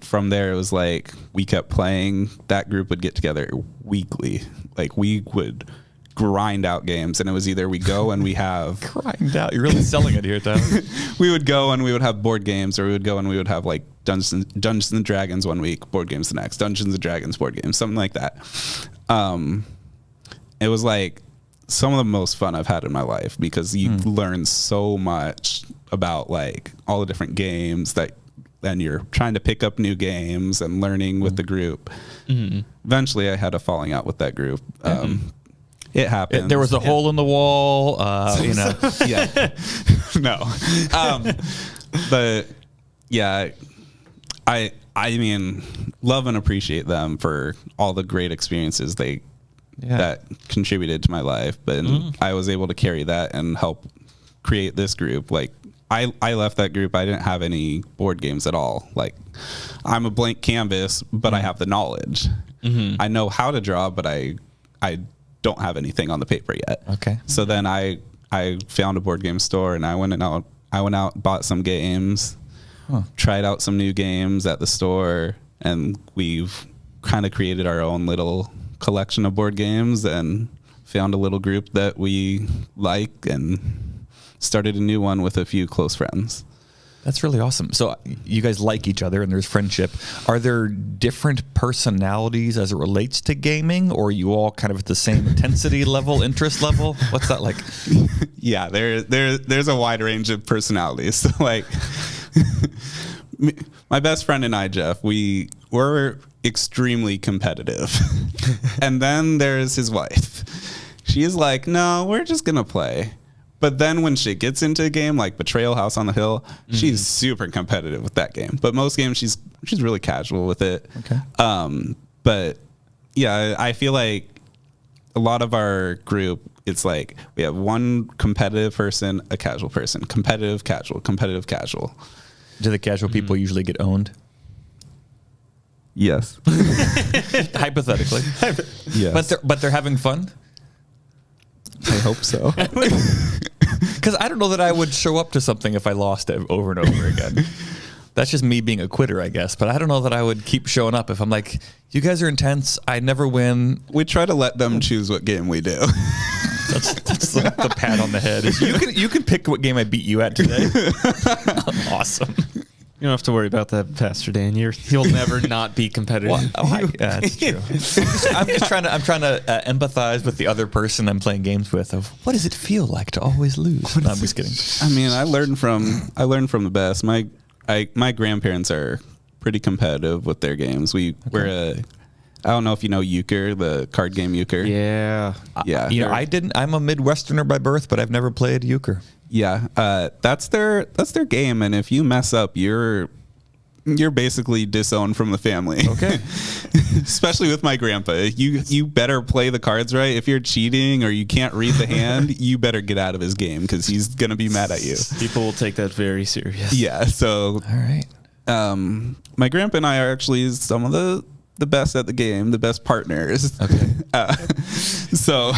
from there, it was like, we kept playing. That group would get together weekly. Like, we would grind out games, and it was either we go and we have grind out. You're really selling it here, Tyler. We would go and we would have board games, or we would go and we would have like Dungeons and Dragons one week, board games the next, Dungeons and Dragons board games, something like that. it was like some of the most fun I've had in my life, because you learn so much about like all the different games that then you're trying to pick up new games and learning with the group. Eventually I had a falling out with that group. It happened. There was a hole in the wall, yeah. No. But yeah, I mean, love and appreciate them for all the great experiences that contributed to my life. But I was able to carry that and help create this group. Like I left that group. I didn't have any board games at all. Like I'm a blank canvas, but I have the knowledge. I know how to draw, but I don't have anything on the paper yet. Okay. So then I found a board game store, and I went out, bought some games, tried out some new games at the store, and we've kind of created our own little collection of board games and found a little group that we like and started a new one with a few close friends. That's really awesome. So you guys like each other and there's friendship. Are there different personalities as it relates to gaming, or are you all kind of at the same intensity level, interest level? What's that like? Yeah, there's a wide range of personalities. So like my best friend and I, Jeff, we're extremely competitive. And then there's his wife. She's like, no, we're just going to play. But then when she gets into a game like Betrayal House on the Hill, she's super competitive with that game. But most games, she's really casual with it. Okay. But yeah, I feel like a lot of our group, it's like we have one competitive person, a casual person, competitive, casual, competitive, casual. Do the casual people usually get owned? Yes. Hypothetically. Yes. But they're having fun? I hope so. Because I don't know that I would show up to something if I lost it over and over again. That's just me being a quitter, I guess. But I don't know that I would keep showing up if I'm like, you guys are intense. I never win. We try to let them choose what game we do. That's like the pat on the head. You can pick what game I beat you at today. Awesome. You don't have to worry about that, Pastor Dan. You'll never not be competitive. Yeah, that's true. I'm trying to empathize with the other person I'm playing games with. Of what does it feel like to always lose? No, I'm just kidding. I mean, I learned from the best. My grandparents are pretty competitive with their games. I don't know if you know Euchre, the card game Euchre. Yeah. Yeah. I didn't. I'm a Midwesterner by birth, but I've never played Euchre. Yeah. That's their game, and if you mess up, you're basically disowned from the family. Okay. Especially with my grandpa. You better play the cards right. If you're cheating or you can't read the hand, you better get out of his game, because he's gonna be mad at you. People will take that very serious. Yeah. So all right. My grandpa and I are actually some of the best at the game, the best partners. Okay. So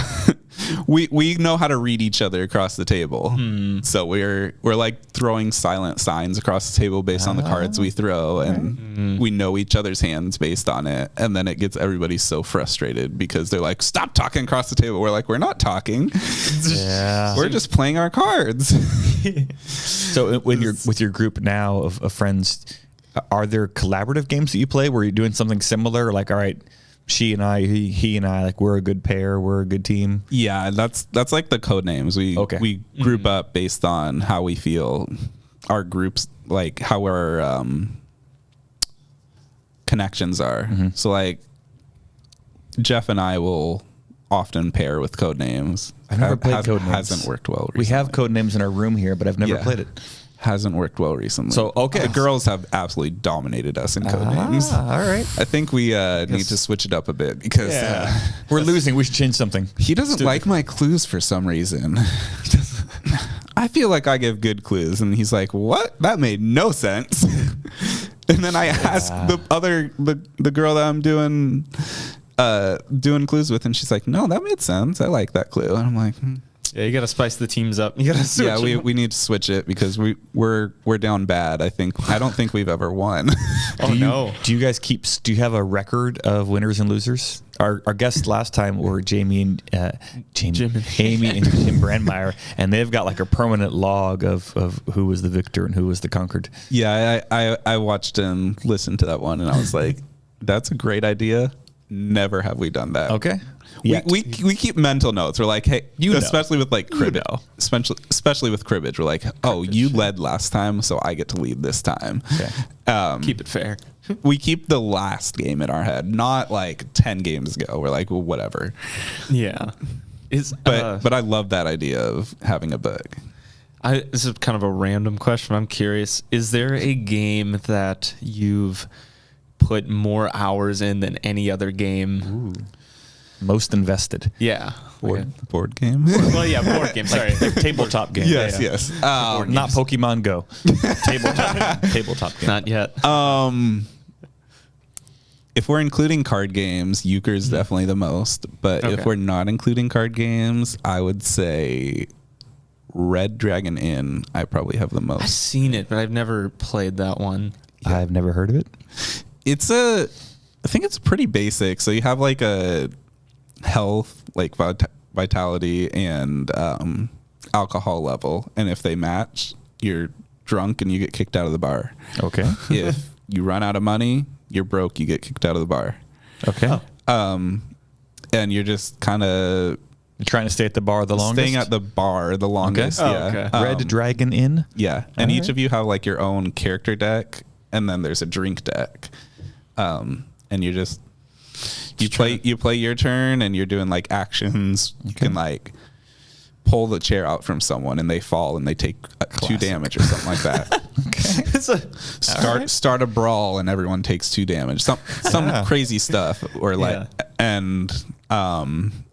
we know how to read each other across the table. So we're like throwing silent signs across the table based on the cards we throw, and we know each other's hands based on it. And then it gets everybody so frustrated because they're like, stop talking across the table. We're like, we're not talking. Yeah. We're just playing our cards. So with your group now of friends, are there collaborative games that you play where you're doing something similar? Like, all right, she and I, he and I, like, we're a good pair, we're a good team. Yeah, that's like the code names. We group up based on how we feel our groups, like how our connections are. So like Jeff and I will often pair with code names. I've never played code names. Hasn't worked well recently. We have code names in our room here, but I've never played it. Hasn't worked well recently. So, okay. The girls have absolutely dominated us in code names. All right. I think we need to switch it up a bit, because we're losing. We should change something. He doesn't like my clues for some reason. I feel like I give good clues, and he's like, what? That made no sense. And then I ask the girl that I'm doing clues with, and she's like, no, that made sense. I like that clue. And I'm like, Yeah, you got to spice the teams up. You got to switch. Yeah, we need to switch it, because we're down bad. I don't think we've ever won. No. Do you guys do you have a record of winners and losers? Our guests last time were Amy and Jim Brandmeier, and they've got like a permanent log of who was the victor and who was the conquered. Yeah, I watched and listened to that one, and I was like, that's a great idea. never have we done that. Okay. We keep mental notes. We're like, hey, especially with like cribbage, especially with cribbage, we're like, oh, you led last time, so I get to lead this time. Okay. Keep it fair. We keep the last game in our head, not like 10 games ago. We're like, well, whatever. Yeah. But I love that idea of having a book. This is kind of a random question. I'm curious. Is there a game that you've put more hours in than any other game? Ooh. Most invested. Yeah. Board game? Well, yeah, board game. Sorry. Like tabletop game. Yes. Not Pokemon Go. Tabletop game. Not yet. If we're including card games, Euchre's definitely the most. But if we're not including card games, I would say Red Dragon Inn, I probably have the most. I've seen it, but I've never played that one. Yeah. I've never heard of it. I think it's pretty basic. So you have like a health, like vitality and alcohol level. And if they match, you're drunk and you get kicked out of the bar. Okay. If you run out of money, you're broke, you get kicked out of the bar. Okay. And you're just kind of trying to stay at the bar the longest? Staying at the bar the longest. Okay. Yeah. Okay. Red Dragon Inn? Yeah. And each of you have like your own character deck, and then there's a drink deck. And you just you play your turn, and you're doing like actions. You can like pull the chair out from someone and they fall and they take 2 damage or something like that. Start a brawl and everyone takes 2 damage. Some crazy stuff, or like and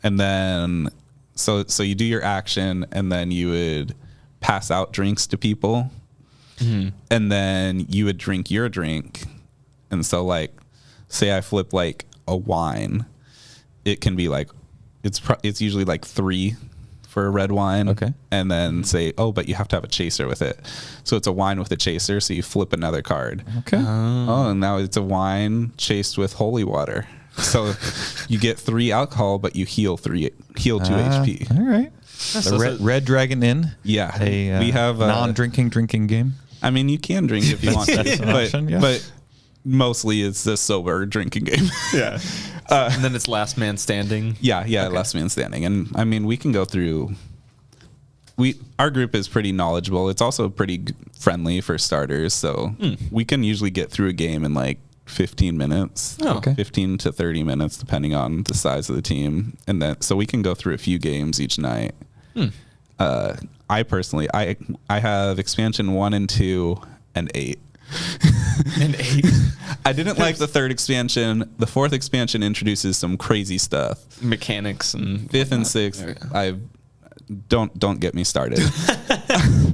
then so you do your action, and then you would pass out drinks to people, and then you would drink your drink. And so like, say I flip like a wine, it can be like it's usually like 3 for a red wine. Okay. And then say, oh, but you have to have a chaser with it. So it's a wine with a chaser. So you flip another card. Okay. Oh, and now it's a wine chased with holy water. So you get 3 alcohol, but you heal 2 HP. All right. The Red Dragon Inn. Yeah. We have a non-drinking game. I mean, you can drink if you want to, but mostly it's a sober drinking game. Yeah. And then it's last man standing. Yeah, okay. Last man standing. And I mean, we can go through. Our group is pretty knowledgeable. It's also pretty friendly for starters, so we can usually get through a game in like 15 minutes. Oh, okay. 15 to 30 minutes, depending on the size of the team, and then so we can go through a few games each night. I personally, I have expansion 1 and 2 and 8. And 8. I didn't like the 3rd expansion. The 4th expansion introduces some crazy stuff, mechanics, and 5th and 6th. I don't get me started.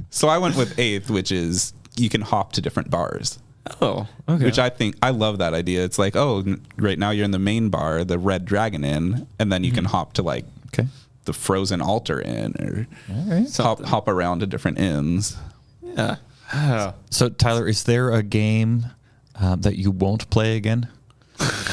So I went with 8th, which is you can hop to different bars. Oh, okay. Which I love that idea. It's like, oh, right now you're in the main bar, the Red Dragon Inn, and then you can hop to like the Frozen Altar Inn, or hop around to different inns. Yeah. So Tyler, is there a game that you won't play again?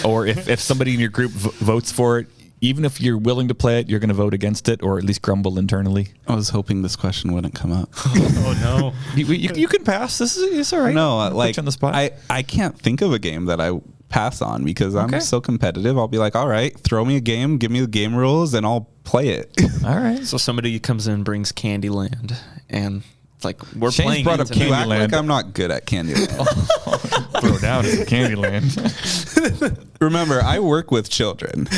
Or if somebody in your group votes for it, even if you're willing to play it, you're going to vote against it, or at least grumble internally? I was hoping this question wouldn't come up. Oh no. You can pass. It's all right. No, like on the spot. I can't think of a game that I pass on because I'm so competitive. I'll be like, all right, throw me a game, give me the game rules, and I'll play it. All right. So somebody comes in and brings Candyland, and like we're Shane's playing brought up You act Candyland. like I'm not good at Candyland. Throw down at Candyland. Remember, I work with children.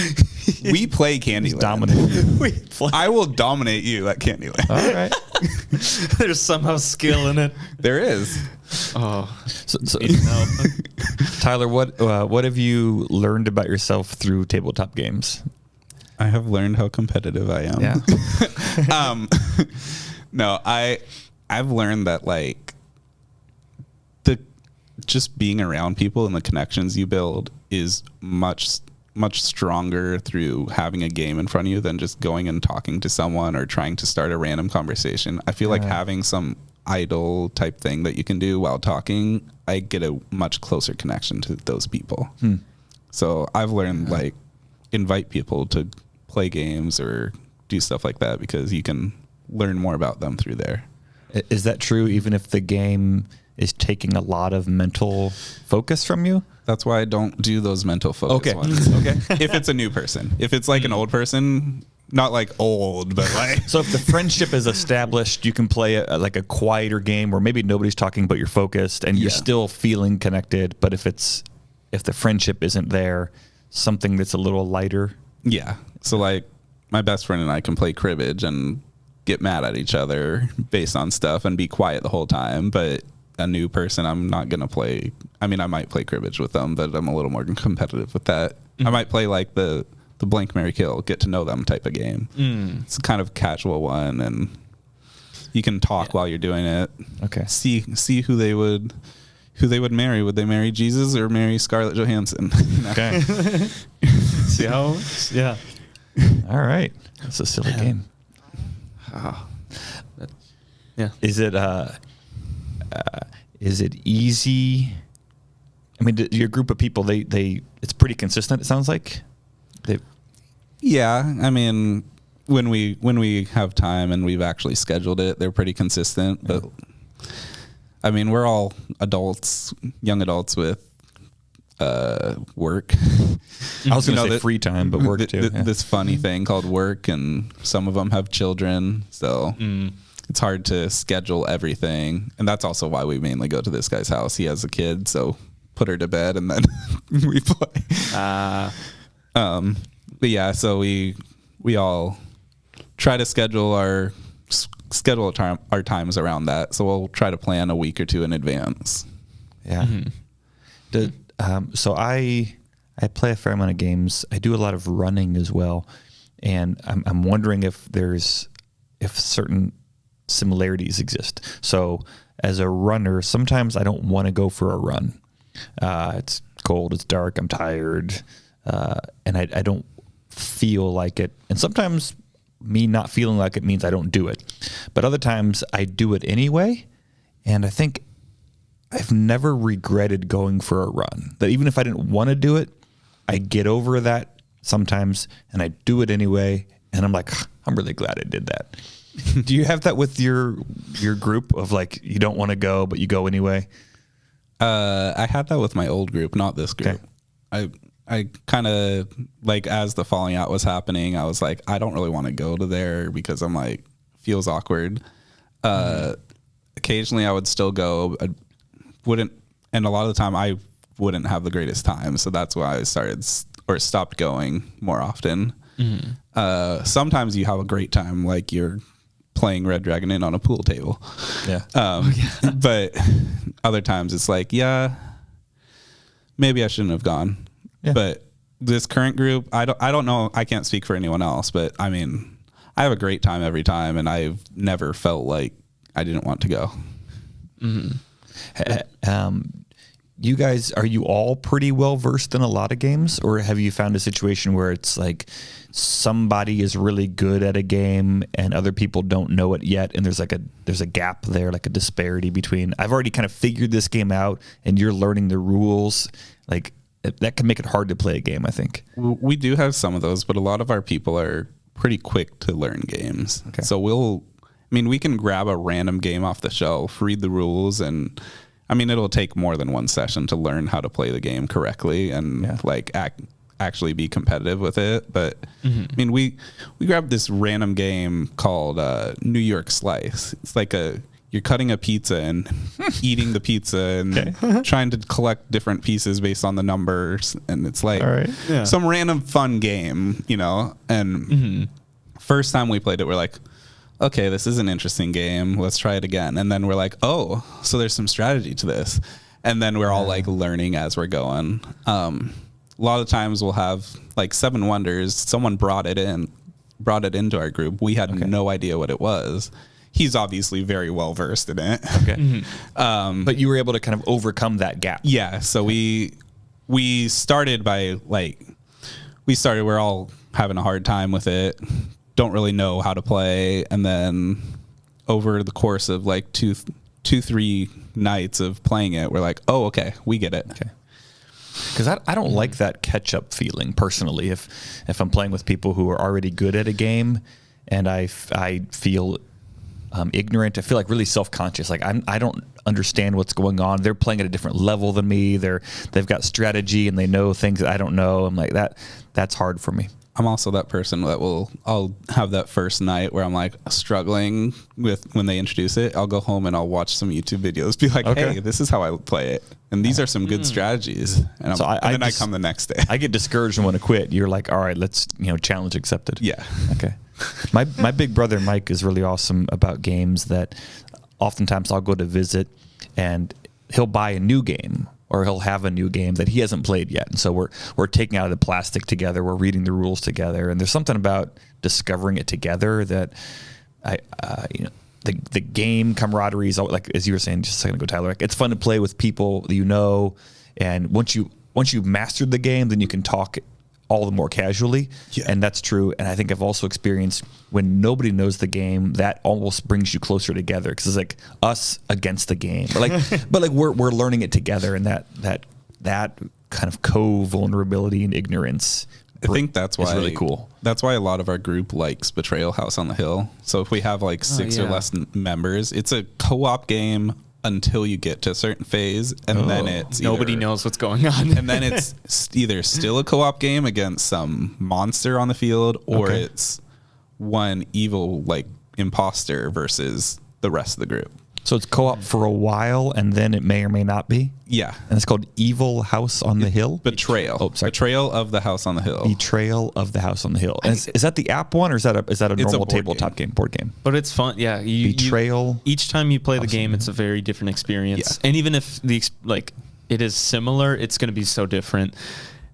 We play Candyland. Dominate. I will dominate you at Candyland. All right. There's somehow skill in it. There is. Oh, So Tyler, what have you learned about yourself through tabletop games? I have learned how competitive I am. Yeah. No, I've learned that like just being around people and the connections you build is much stronger through having a game in front of you than just going and talking to someone or trying to start a random conversation. I feel like having some idle type thing that you can do while talking, I get a much closer connection to those people. So I've learned like invite people to play games or do stuff like that because you can learn more about them through there. Is that true even if the game is taking a lot of mental focus from you. That's why I don't do those mental focus ones. Okay. If it's a new person. If it's like an old person, not like old, but like. So if the friendship is established, you can play like a quieter game where maybe nobody's talking, but you're focused and you're still feeling connected. But if the friendship isn't there, something that's a little lighter. Yeah. So like my best friend and I can play cribbage and get mad at each other based on stuff and be quiet the whole time. But a new person, I'm not going to play. I mean, I might play cribbage with them, but I'm a little more competitive with that. I might play like the blank, marry, kill, get to know them type of game. It's a kind of casual one, and you can talk while you're doing it. Okay. See who they would marry. Would they marry Jesus or marry Scarlett Johansson? Okay. See how? Yeah. All right. That's a silly game. Yeah. Is it easy? I mean, your group of people, it's pretty consistent. It sounds like. Yeah, I mean, when we have time and we've actually scheduled it, they're pretty consistent. But I mean, we're all adults, young adults with work. I was going to say free time, but work too. This funny thing called work, and some of them have children, so it's hard to schedule everything. And that's also why we mainly go to this guy's house. He has a kid, so put her to bed and then we play. But yeah, so we all try to schedule our times around that. So we'll try to plan a week or two in advance. Yeah. So I play a fair amount of games. I do a lot of running as well, and I'm wondering if certain similarities exist. So as a runner, sometimes I don't want to go for a run. It's cold, it's dark, I'm tired, and I don't feel like it. And sometimes me not feeling like it means I don't do it. But other times I do it anyway, and I think I've never regretted going for a run. That even if I didn't want to do it, I get over that sometimes, and I do it anyway, and I'm like, I'm really glad I did that. Do you have that with your group of like, you don't want to go, but you go anyway? I had that with my old group, not this group. Okay. I kind of like, as the falling out was happening, I was like, I don't really want to go to there because I'm like, feels awkward. Occasionally I would still go, and a lot of the time I wouldn't have the greatest time. So that's why I stopped going more often. Sometimes you have a great time, like you're playing Red Dragon Inn on a pool table. Yeah. But other times it's like, yeah, maybe I shouldn't have gone. Yeah. But this current group, I don't know. I can't speak for anyone else, but I mean, I have a great time every time, and I've never felt like I didn't want to go. You guys, are you all pretty well versed in a lot of games, or have you found a situation where it's like somebody is really good at a game and other people don't know it yet, and there's a gap there, like a disparity between I've already kind of figured this game out and you're learning the rules? Like that can make it hard to play a game, I think. We do have some of those, but a lot of our people are pretty quick to learn games. Okay. So we can grab a random game off the shelf, read the rules, and I mean, it'll take more than one session to learn how to play the game correctly and actually be competitive with it. But I mean, we grabbed this random game called New York Slice. It's like you're cutting a pizza and eating the pizza and trying to collect different pieces based on the numbers. And it's like some random fun game, and first time we played it, we're like, okay, this is an interesting game. Let's try it again. And then we're like, oh, so there's some strategy to this. And then we're all like learning as we're going. A lot of times we'll have like Seven Wonders. Someone brought it into our group. We had no idea what it was. He's obviously very well versed in it. Okay. But you were able to kind of overcome that gap. Yeah. So we started by we're all having a hard time with it. Don't really know how to play. And then over the course of like 3 nights of playing it, we're like, oh, okay, we get it. Okay. Because I don't like that catch-up feeling personally. If I'm playing with people who are already good at a game and I feel ignorant. I feel like really self-conscious. Like I don't understand what's going on. They're playing at a different level than me. They've got strategy and they know things that I don't know. I'm like that. That's hard for me. I'm also that person that I'll have that first night where I'm like struggling with when they introduce it. I'll go home and I'll watch some YouTube videos, be like, Okay. hey, this is how I play it. And these are some good strategies. And, then I come the next day. I get discouraged and want to quit. You're like, all right, let's, challenge accepted. Yeah. Okay. My big brother, Mike, is really awesome about games that oftentimes I'll go to visit and he'll buy a new game or he'll have a new game that he hasn't played yet. And so we're taking out the plastic together. We're reading the rules together. And there's something about discovering it together that the game camaraderie is like, as you were saying just a second ago, Tyler, like, it's fun to play with people that you know. And once you've mastered the game, then you can talk all the more casually. Yeah. And that's true. And I think I've also experienced when nobody knows the game, that almost brings you closer together because it's like us against the game. But like we're learning it together, and that kind of co-vulnerability and ignorance. I think that's why it's really cool. That's why a lot of our group likes Betrayal House on the Hill. So if we have like 6 or less members, it's a co-op game until you get to a certain phase, and then it's nobody knows what's going on. And then it's either still a co-op game against some monster on the field, or it's one evil like imposter versus the rest of the group. So it's co-op for a while, and then it may or may not be. Yeah, and it's called Evil House on the Hill. Betrayal. Oh, sorry. Betrayal of the House on the Hill. Betrayal of the House on the Hill. And is that the app one, or is that a normal tabletop game, board game? But it's fun. Yeah. Betrayal. Each time you play the game, it's a very different experience. Yeah. And even if it is similar, it's going to be so different.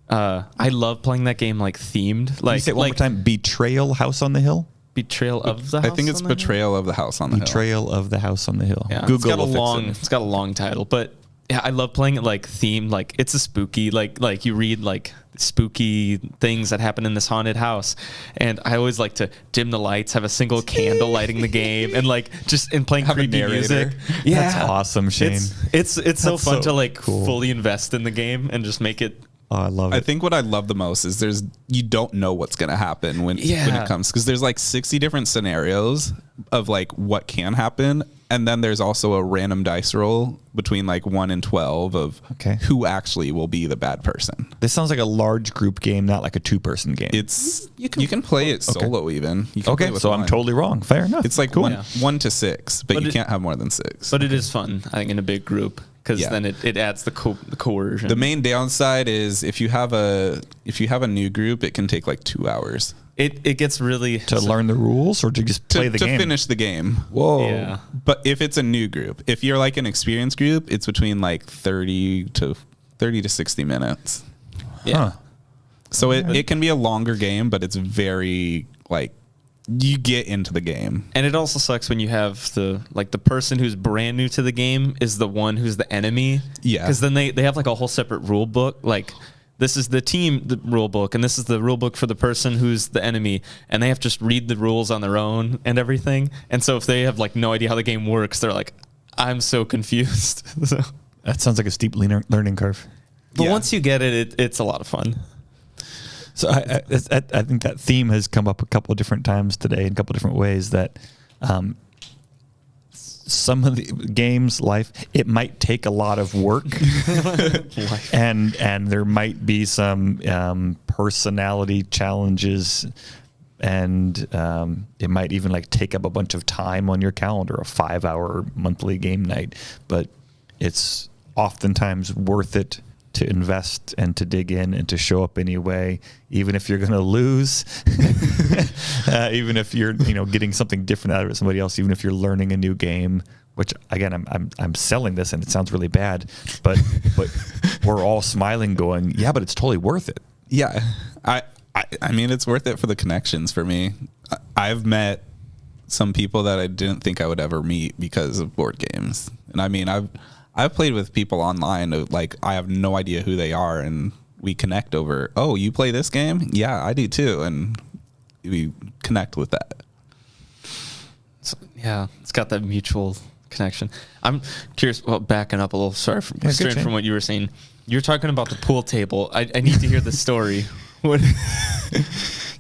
I love playing that game themed. Can you say it one more time? Betrayal House on the Hill. Betrayal of the House. I think it's Betrayal of the House on the Hill. Betrayal of the House on the Hill. Yeah. Google. It's got a long title, but yeah, I love playing it themed. It's a spooky you read spooky things that happen in this haunted house, and I always like to dim the lights, have a single candle lighting the game, and playing have creepy music. Yeah, that's awesome, Shane. It's so fun to cool. fully invest in the game and just make it. Oh, I love it. I think what I love the most is you don't know what's going to happen when it comes, because there's 60 different scenarios of what can happen. And then there's also a random dice roll between 1 and 12 of who actually will be the bad person. This sounds like a large group game, not like a 2-person game. It's you can play it solo even. You can play it with so one. I'm totally wrong. Fair enough. It's cool. 1 to 6, but you can't have more than 6. But it is fun, I think, in a big group, because then it adds the coercion. The main downside is if you have a new group, it can take 2 hours. It gets really to learn the rules or to just play the game? To finish the game. Whoa. Yeah. But if it's a new group, if you're an experienced group, it's between 30 to 60 minutes. Yeah. Huh. So it can be a longer game, but it's very you get into the game. And it also sucks when you have the person who's brand new to the game is the one who's the enemy. Yeah. Because then they have a whole separate rule book. This is the rule book, and this is the rule book for the person who's the enemy, and they have to just read the rules on their own and everything. And so if they have no idea how the game works, they're I'm so confused. So, that sounds like a steep learning curve. but once you get it, it's a lot of fun. So I think that theme has come up a couple of different times today in a couple of different ways, that some of the games, it might take a lot of work and there might be some personality challenges, and it might even take up a bunch of time on your calendar, a 5-hour monthly game night, but it's oftentimes worth it to invest and to dig in and to show up anyway, even if you're going to lose, even if you're getting something different out of it, somebody else, even if you're learning a new game. Which again, I'm selling this and it sounds really bad, but we're all smiling, going, yeah, but it's totally worth it. Yeah, I mean, it's worth it for the connections for me. I've met some people that I didn't think I would ever meet because of board games, and I mean, I've played with people online who, I have no idea who they are, and we connect over, oh, you play this game? Yeah, I do too, and we connect with that. So, yeah, it's got that mutual connection. I'm curious, backing up a little, sorry, from what you were saying. You're talking about the pool table. I need to hear the story. What?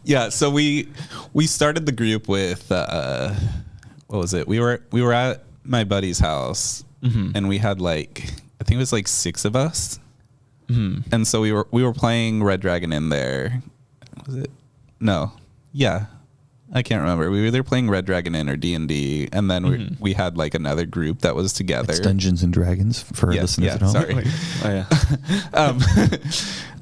Yeah, so we started the group with what was it? We were at my buddy's house, and we had like, I think it was like 6 of us, and so we were playing Red Dragon in there. Was it? No, yeah, I can't remember. We were either playing Red Dragon in or D&D, and then we had like another group that was together. It's Dungeons and Dragons for listeners at home.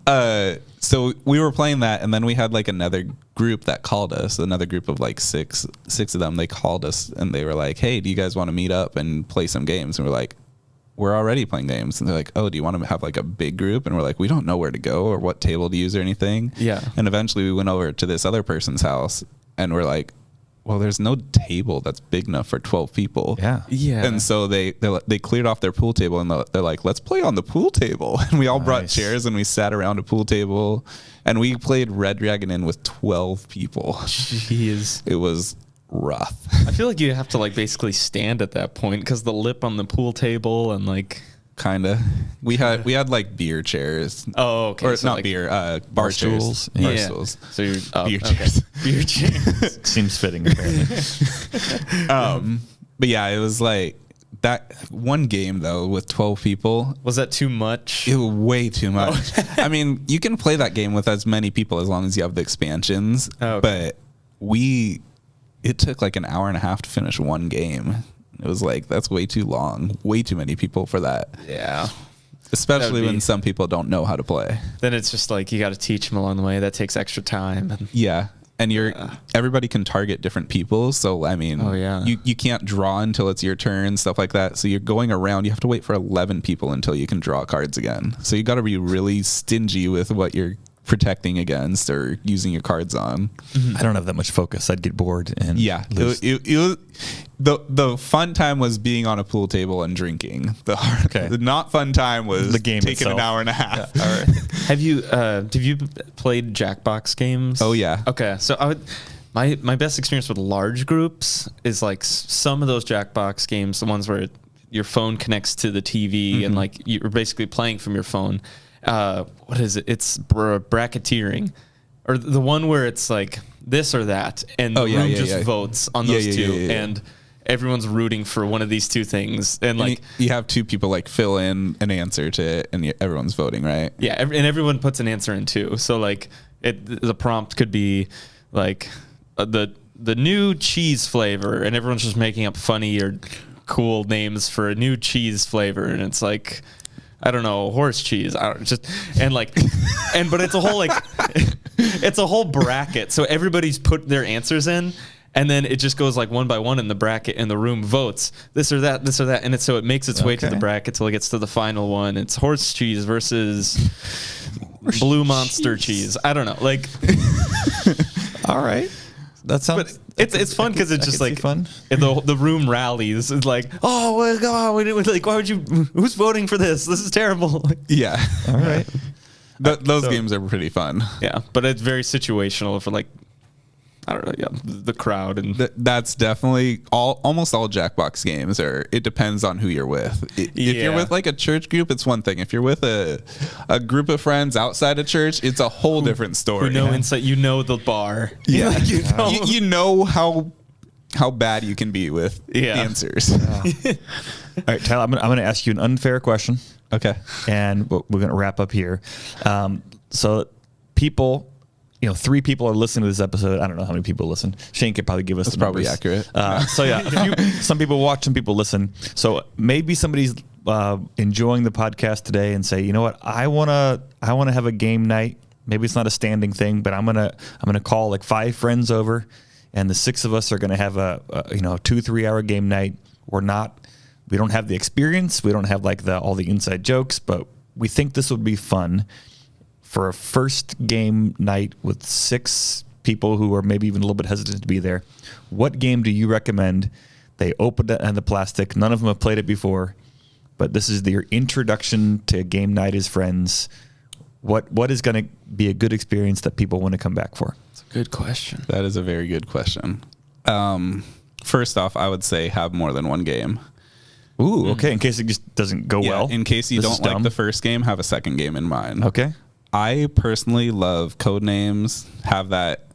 Sorry. So we were playing that, and then we had like another group that called us. Another group of like six of them. They called us, and they were like, "Hey, do you guys want to meet up and play some games?" And we're like, "We're already playing games." And they're like, "Oh, do you want to have like a big group?" And we're like, "We don't know where to go or what table to use or anything." Yeah. And eventually we went over to this other person's house, and we're like, well, there's no table that's big enough for 12 people. Yeah. And so they cleared off their pool table, and they're like, let's play on the pool table. And we all brought chairs, and we sat around a pool table, and we played Red Dragon in with 12 people. Jeez. It was rough. I feel like you have to like basically stand at that point because the lip on the pool table and like. Kinda. We had like beer chairs. Oh, okay. Or so not like beer, bar stools. chairs. Yeah. Bar stools. So you're Beer chairs. Beer chairs. Seems fitting, apparently. But yeah, it was like that one game though with 12 people. Was that too much? It was way too much. I mean, you can play that game with as many people as long as you have the expansions. Oh, okay. But it took like an hour and a half to finish one game. It was like, that's way too long. Way too many people for that. Yeah. Especially when some people don't know how to play. Then it's just like you got to teach them along the way. That takes extra time. And Yeah. And everybody can target different people. So, I mean, you can't draw until it's your turn, stuff like that. So you're going around. You have to wait for 11 people until you can draw cards again. So you got to be really stingy with what you're protecting against or using your cards on. I don't have that much focus. I'd get bored and lose. The fun time was being on a pool table and drinking. The not fun time was the game taking itself. an hour and a half. Yeah. All right. have you played Jackbox games? Oh yeah. Okay, so my best experience with large groups is like some of those Jackbox games, the ones where your phone connects to the TV and like you're basically playing from your phone. What is it? It's bracketeering, or the one where it's like this or that, and the room just votes on those two, and everyone's rooting for one of these two things, and like you have two people like fill in an answer to it, and everyone's voting, right? Yeah, and everyone puts an answer in too. So like the prompt could be like the new cheese flavor, and everyone's just making up funny or cool names for a new cheese flavor, and it's like, I don't know, horse cheese. But it's a whole like, it's a whole bracket. So everybody's put their answers in, and then it just goes like one by one in the bracket, and the room votes this or that, and so it makes its way to the bracket till it gets to the final one. It's horse cheese versus blue monster cheese. I don't know, like. All right. That sounds. But it's fun because it's just like fun. The room rallies. It's like, oh my god, like why would you? Who's voting for this? This is terrible. Yeah. All right. Those games are pretty fun. Yeah, but it's very situational for like, I don't know, the crowd, and that's definitely almost all Jackbox games are. It depends on who you're with. If you're with like a church group, it's one thing. If you're with a group of friends outside of church, it's a whole different story. Who know inside, the bar. Yeah, like you know how bad you can be with answers. Yeah. All right, Tyler, I'm going to ask you an unfair question. Okay, and we're going to wrap up here. So people. 3 people are listening to this episode. I don't know how many people listen. Shane could probably give us the numbers. Probably accurate. So yeah, some people watch, some people listen. So maybe somebody's enjoying the podcast today and say, you know what, I wanna have a game night. Maybe it's not a standing thing, but I'm gonna call like 5 friends over, and the 6 of us are gonna have a 2-3 hour game night. We don't have the experience. We don't have like all the inside jokes, but we think this would be fun. For a first game night with 6 people who are maybe even a little bit hesitant to be there, what game do you recommend? They open it and the plastic. None of them have played it before, but this is their introduction to game night as friends. What is going to be a good experience that people want to come back for? It's a good question. That is a very good question. First off, I would say have more than one game. Ooh, okay. In case it just doesn't go well. In case you don't like the first game, have a second game in mind. Okay. I personally love code names. Have that.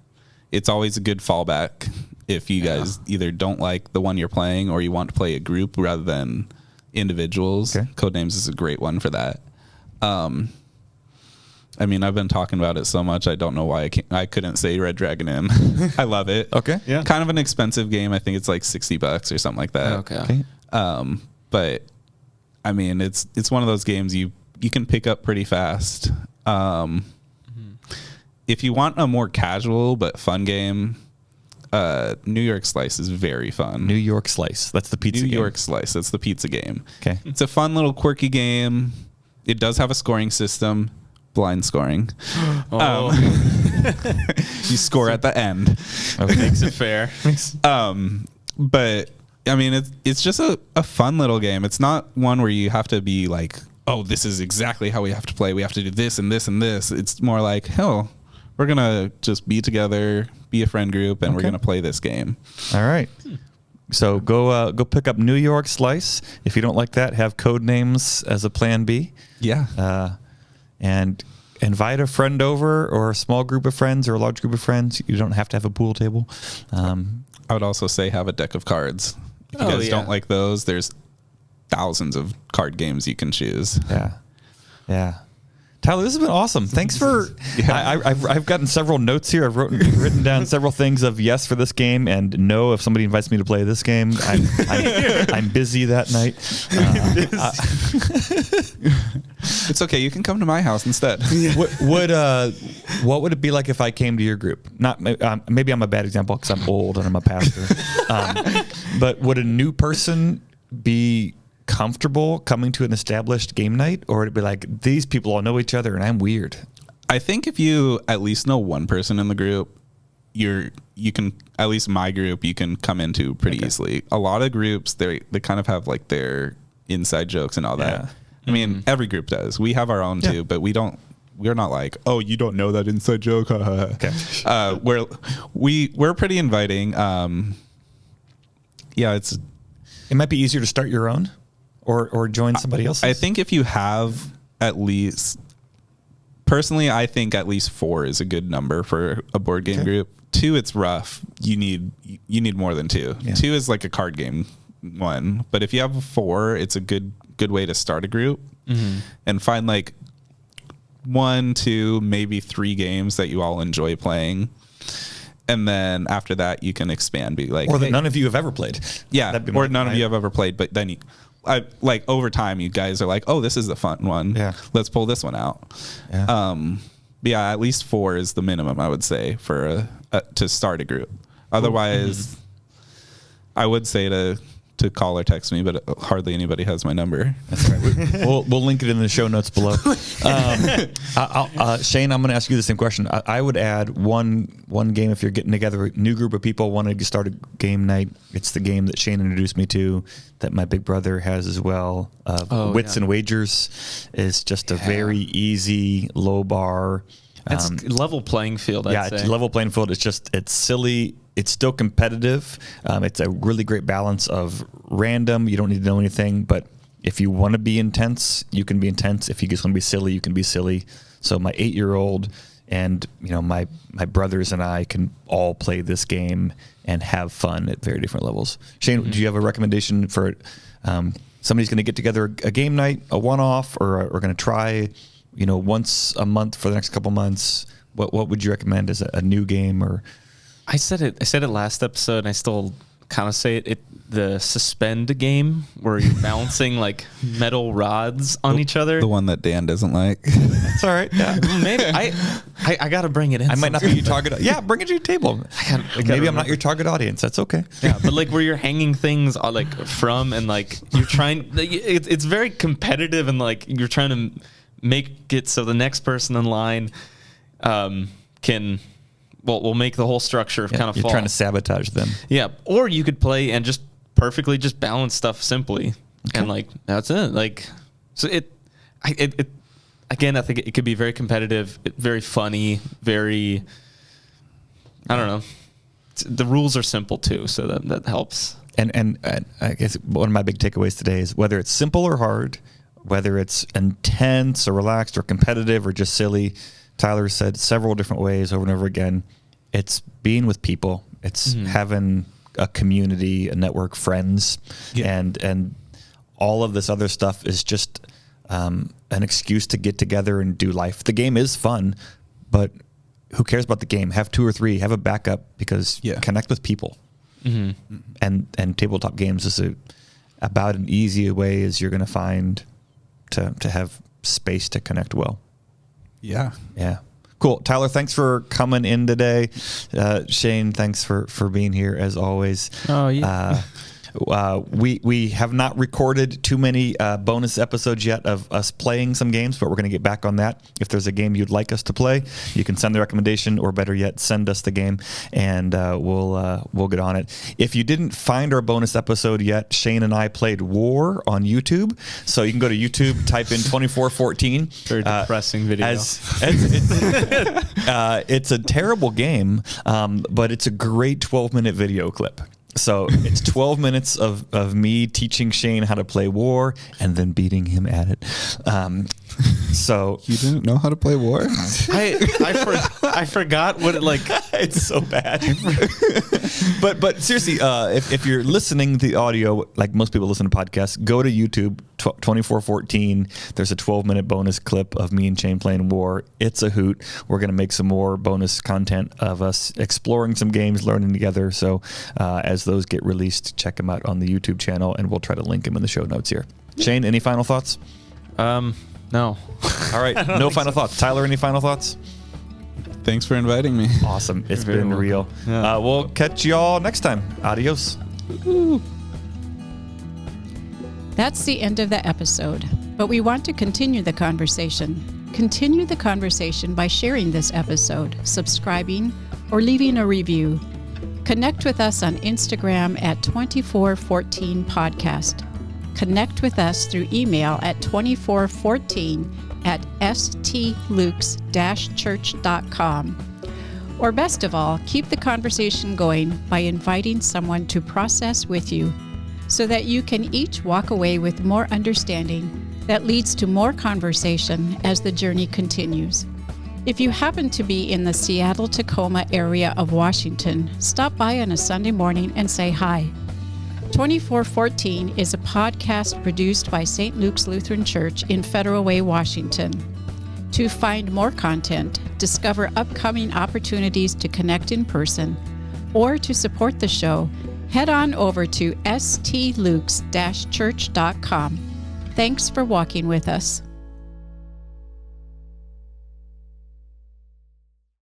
It's always a good fallback. if you guys either don't like the one you're playing or you want to play a group rather than individuals. Codenames is a great one for that. I mean, I've been talking about it so much, I don't know why I couldn't say Red Dragon Inn. I love it. Okay. Yeah. Kind of an expensive game. I think it's like $60 or something like that. Okay. But I mean, it's one of those games you can pick up pretty fast. If you want a more casual but fun game, New York Slice is very fun. New York Slice. That's the pizza game. New York Slice. That's the pizza game. Okay. It's a fun little quirky game. It does have a scoring system. Blind scoring. You score at the end. Okay. Makes it fair. But I mean, it's just a fun little game. It's not one where you have to be like, oh, this is exactly how we have to play. We have to do this and this and this. It's more like, oh, we're going to just be together, be a friend group, and we're going to play this game. All right. So go pick up New York Slice. If you don't like that, have Codenames as a plan B. Yeah. And invite a friend over, or a small group of friends, or a large group of friends. You don't have to have a pool table. I would also say have a deck of cards. If you guys don't like those, there's thousands of card games you can choose. Yeah. Tyler, this has been awesome. Thanks for. I've gotten several notes here. I've written down several things of yes for this game and no if somebody invites me to play this game. I'm busy that night. It's okay. You can come to my house instead. What would it be like if I came to your group? Not maybe I'm a bad example because I'm old and I'm a pastor. But would a new person be comfortable coming to an established game night, or it'd be like, these people all know each other and I'm weird? I think if you at least know one person in the group, you can, at least my group, you can come into pretty easily. A lot of groups, they kind of have like their inside jokes and all that. I mean, every group does. We have our own too, but we're not like, oh, you don't know that inside joke. Okay. We're pretty inviting. It might be easier to start your own or join somebody else's. I think if you have at least, personally, I think at least 4 is a good number for a board game group. 2, it's rough. You need more than 2. Yeah. 2 is like a card game one, but if you have 4, it's a good way to start a group and find like 1, 2, maybe 3 games that you all enjoy playing. And then after that, you can expand. Be like, or that none of you have ever played. Yeah, or none of you have ever played. But then, over time, you guys are like, oh, this is the fun one. Yeah, let's pull this one out. Yeah, at least 4 is the minimum, I would say, for to start a group. Otherwise, I would say to call or text me, but hardly anybody has my number. That's right. We'll link it in the show notes below. Shane, I'm going to ask you the same question. I would add one game if you're getting together a new group of people wanting to start a game night. It's the game that Shane introduced me to that my big brother has as well. Wits and Wagers is just a very easy, low bar. It's level playing field, I'd say. It's level playing field. It's silly. It's still competitive. It's a really great balance of random. You don't need to know anything, but if you want to be intense, you can be intense. If you just want to be silly, you can be silly. So my 8-year-old and my brothers and I can all play this game and have fun at very different levels. Shane, do you have a recommendation for somebody's going to get together a game night, a one-off, or going to try, once a month for the next couple months? What would you recommend as a new game? Or I said it last episode, and I still kind of say it. The suspend game where you're bouncing like metal rods on each other. The one that Dan doesn't like. That's all right. Yeah. Maybe I got to bring it in. I might not be your target. Yeah, bring it to your table. Maybe I'm not your target audience. That's okay. Yeah, but like where you're hanging things like from, and like you're trying. It's very competitive, and like you're trying to make it so the next person in line can. We'll make the whole structure kind of fall. You're trying to sabotage them. Yeah, or you could play and just perfectly just balance stuff simply, and like that's it. Like, so it again, I think it could be very competitive, very funny, very. I don't know. The rules are simple too, so that helps. And I guess one of my big takeaways today is whether it's simple or hard, whether it's intense or relaxed or competitive or just silly. Tyler said several different ways over and over again. It's being with people, It's having a community, a network, friends, and all of this other stuff is just an excuse to get together and do life. The game is fun, but who cares about the game? Have 2 or 3, have a backup, because connect with people. And tabletop games is about an easy way as you're going to find to have space to connect well. Yeah. Cool. Tyler, thanks for coming in today. Shane, thanks for being here as always. Oh, yeah. We have not recorded too many bonus episodes yet of us playing some games, but we're going to get back on that. If there's a game you'd like us to play, you can send the recommendation, or better yet, send us the game, and we'll get on it. If you didn't find our bonus episode yet, Shane and I played War on YouTube, so you can go to YouTube, type in 2414. Very depressing video. It's a terrible game, but it's a great 12-minute video clip. So it's 12 minutes of me teaching Shane how to play War and then beating him at it. So you didn't know how to play War? I forgot what it like. It's so bad. but seriously, if you're listening to the audio, like most people listen to podcasts, go to YouTube 2414. There's a 12-minute bonus clip of me and Shane playing War. It's a hoot. We're going to make some more bonus content of us exploring some games, learning together. So as those get released, check them out on the YouTube channel, and we'll try to link them in the show notes here. Shane, any final thoughts? No. All right. No final thoughts. Tyler, any final thoughts? Thanks for inviting me. Awesome. It's been real. Yeah. We'll catch y'all next time. Adios. That's the end of the episode, but we want to continue the conversation. Continue the conversation by sharing this episode, subscribing, or leaving a review. Connect with us on Instagram at 2414 podcast. Connect with us through email at 2414@stlukes-church.com. Or best of all, keep the conversation going by inviting someone to process with you, so that you can each walk away with more understanding that leads to more conversation as the journey continues. If you happen to be in the Seattle-Tacoma area of Washington, stop by on a Sunday morning and say hi. 2414 is a podcast produced by St. Luke's Lutheran Church in Federal Way, Washington. To find more content, discover upcoming opportunities to connect in person, or to support the show, head on over to stlukes-church.com. Thanks for walking with us.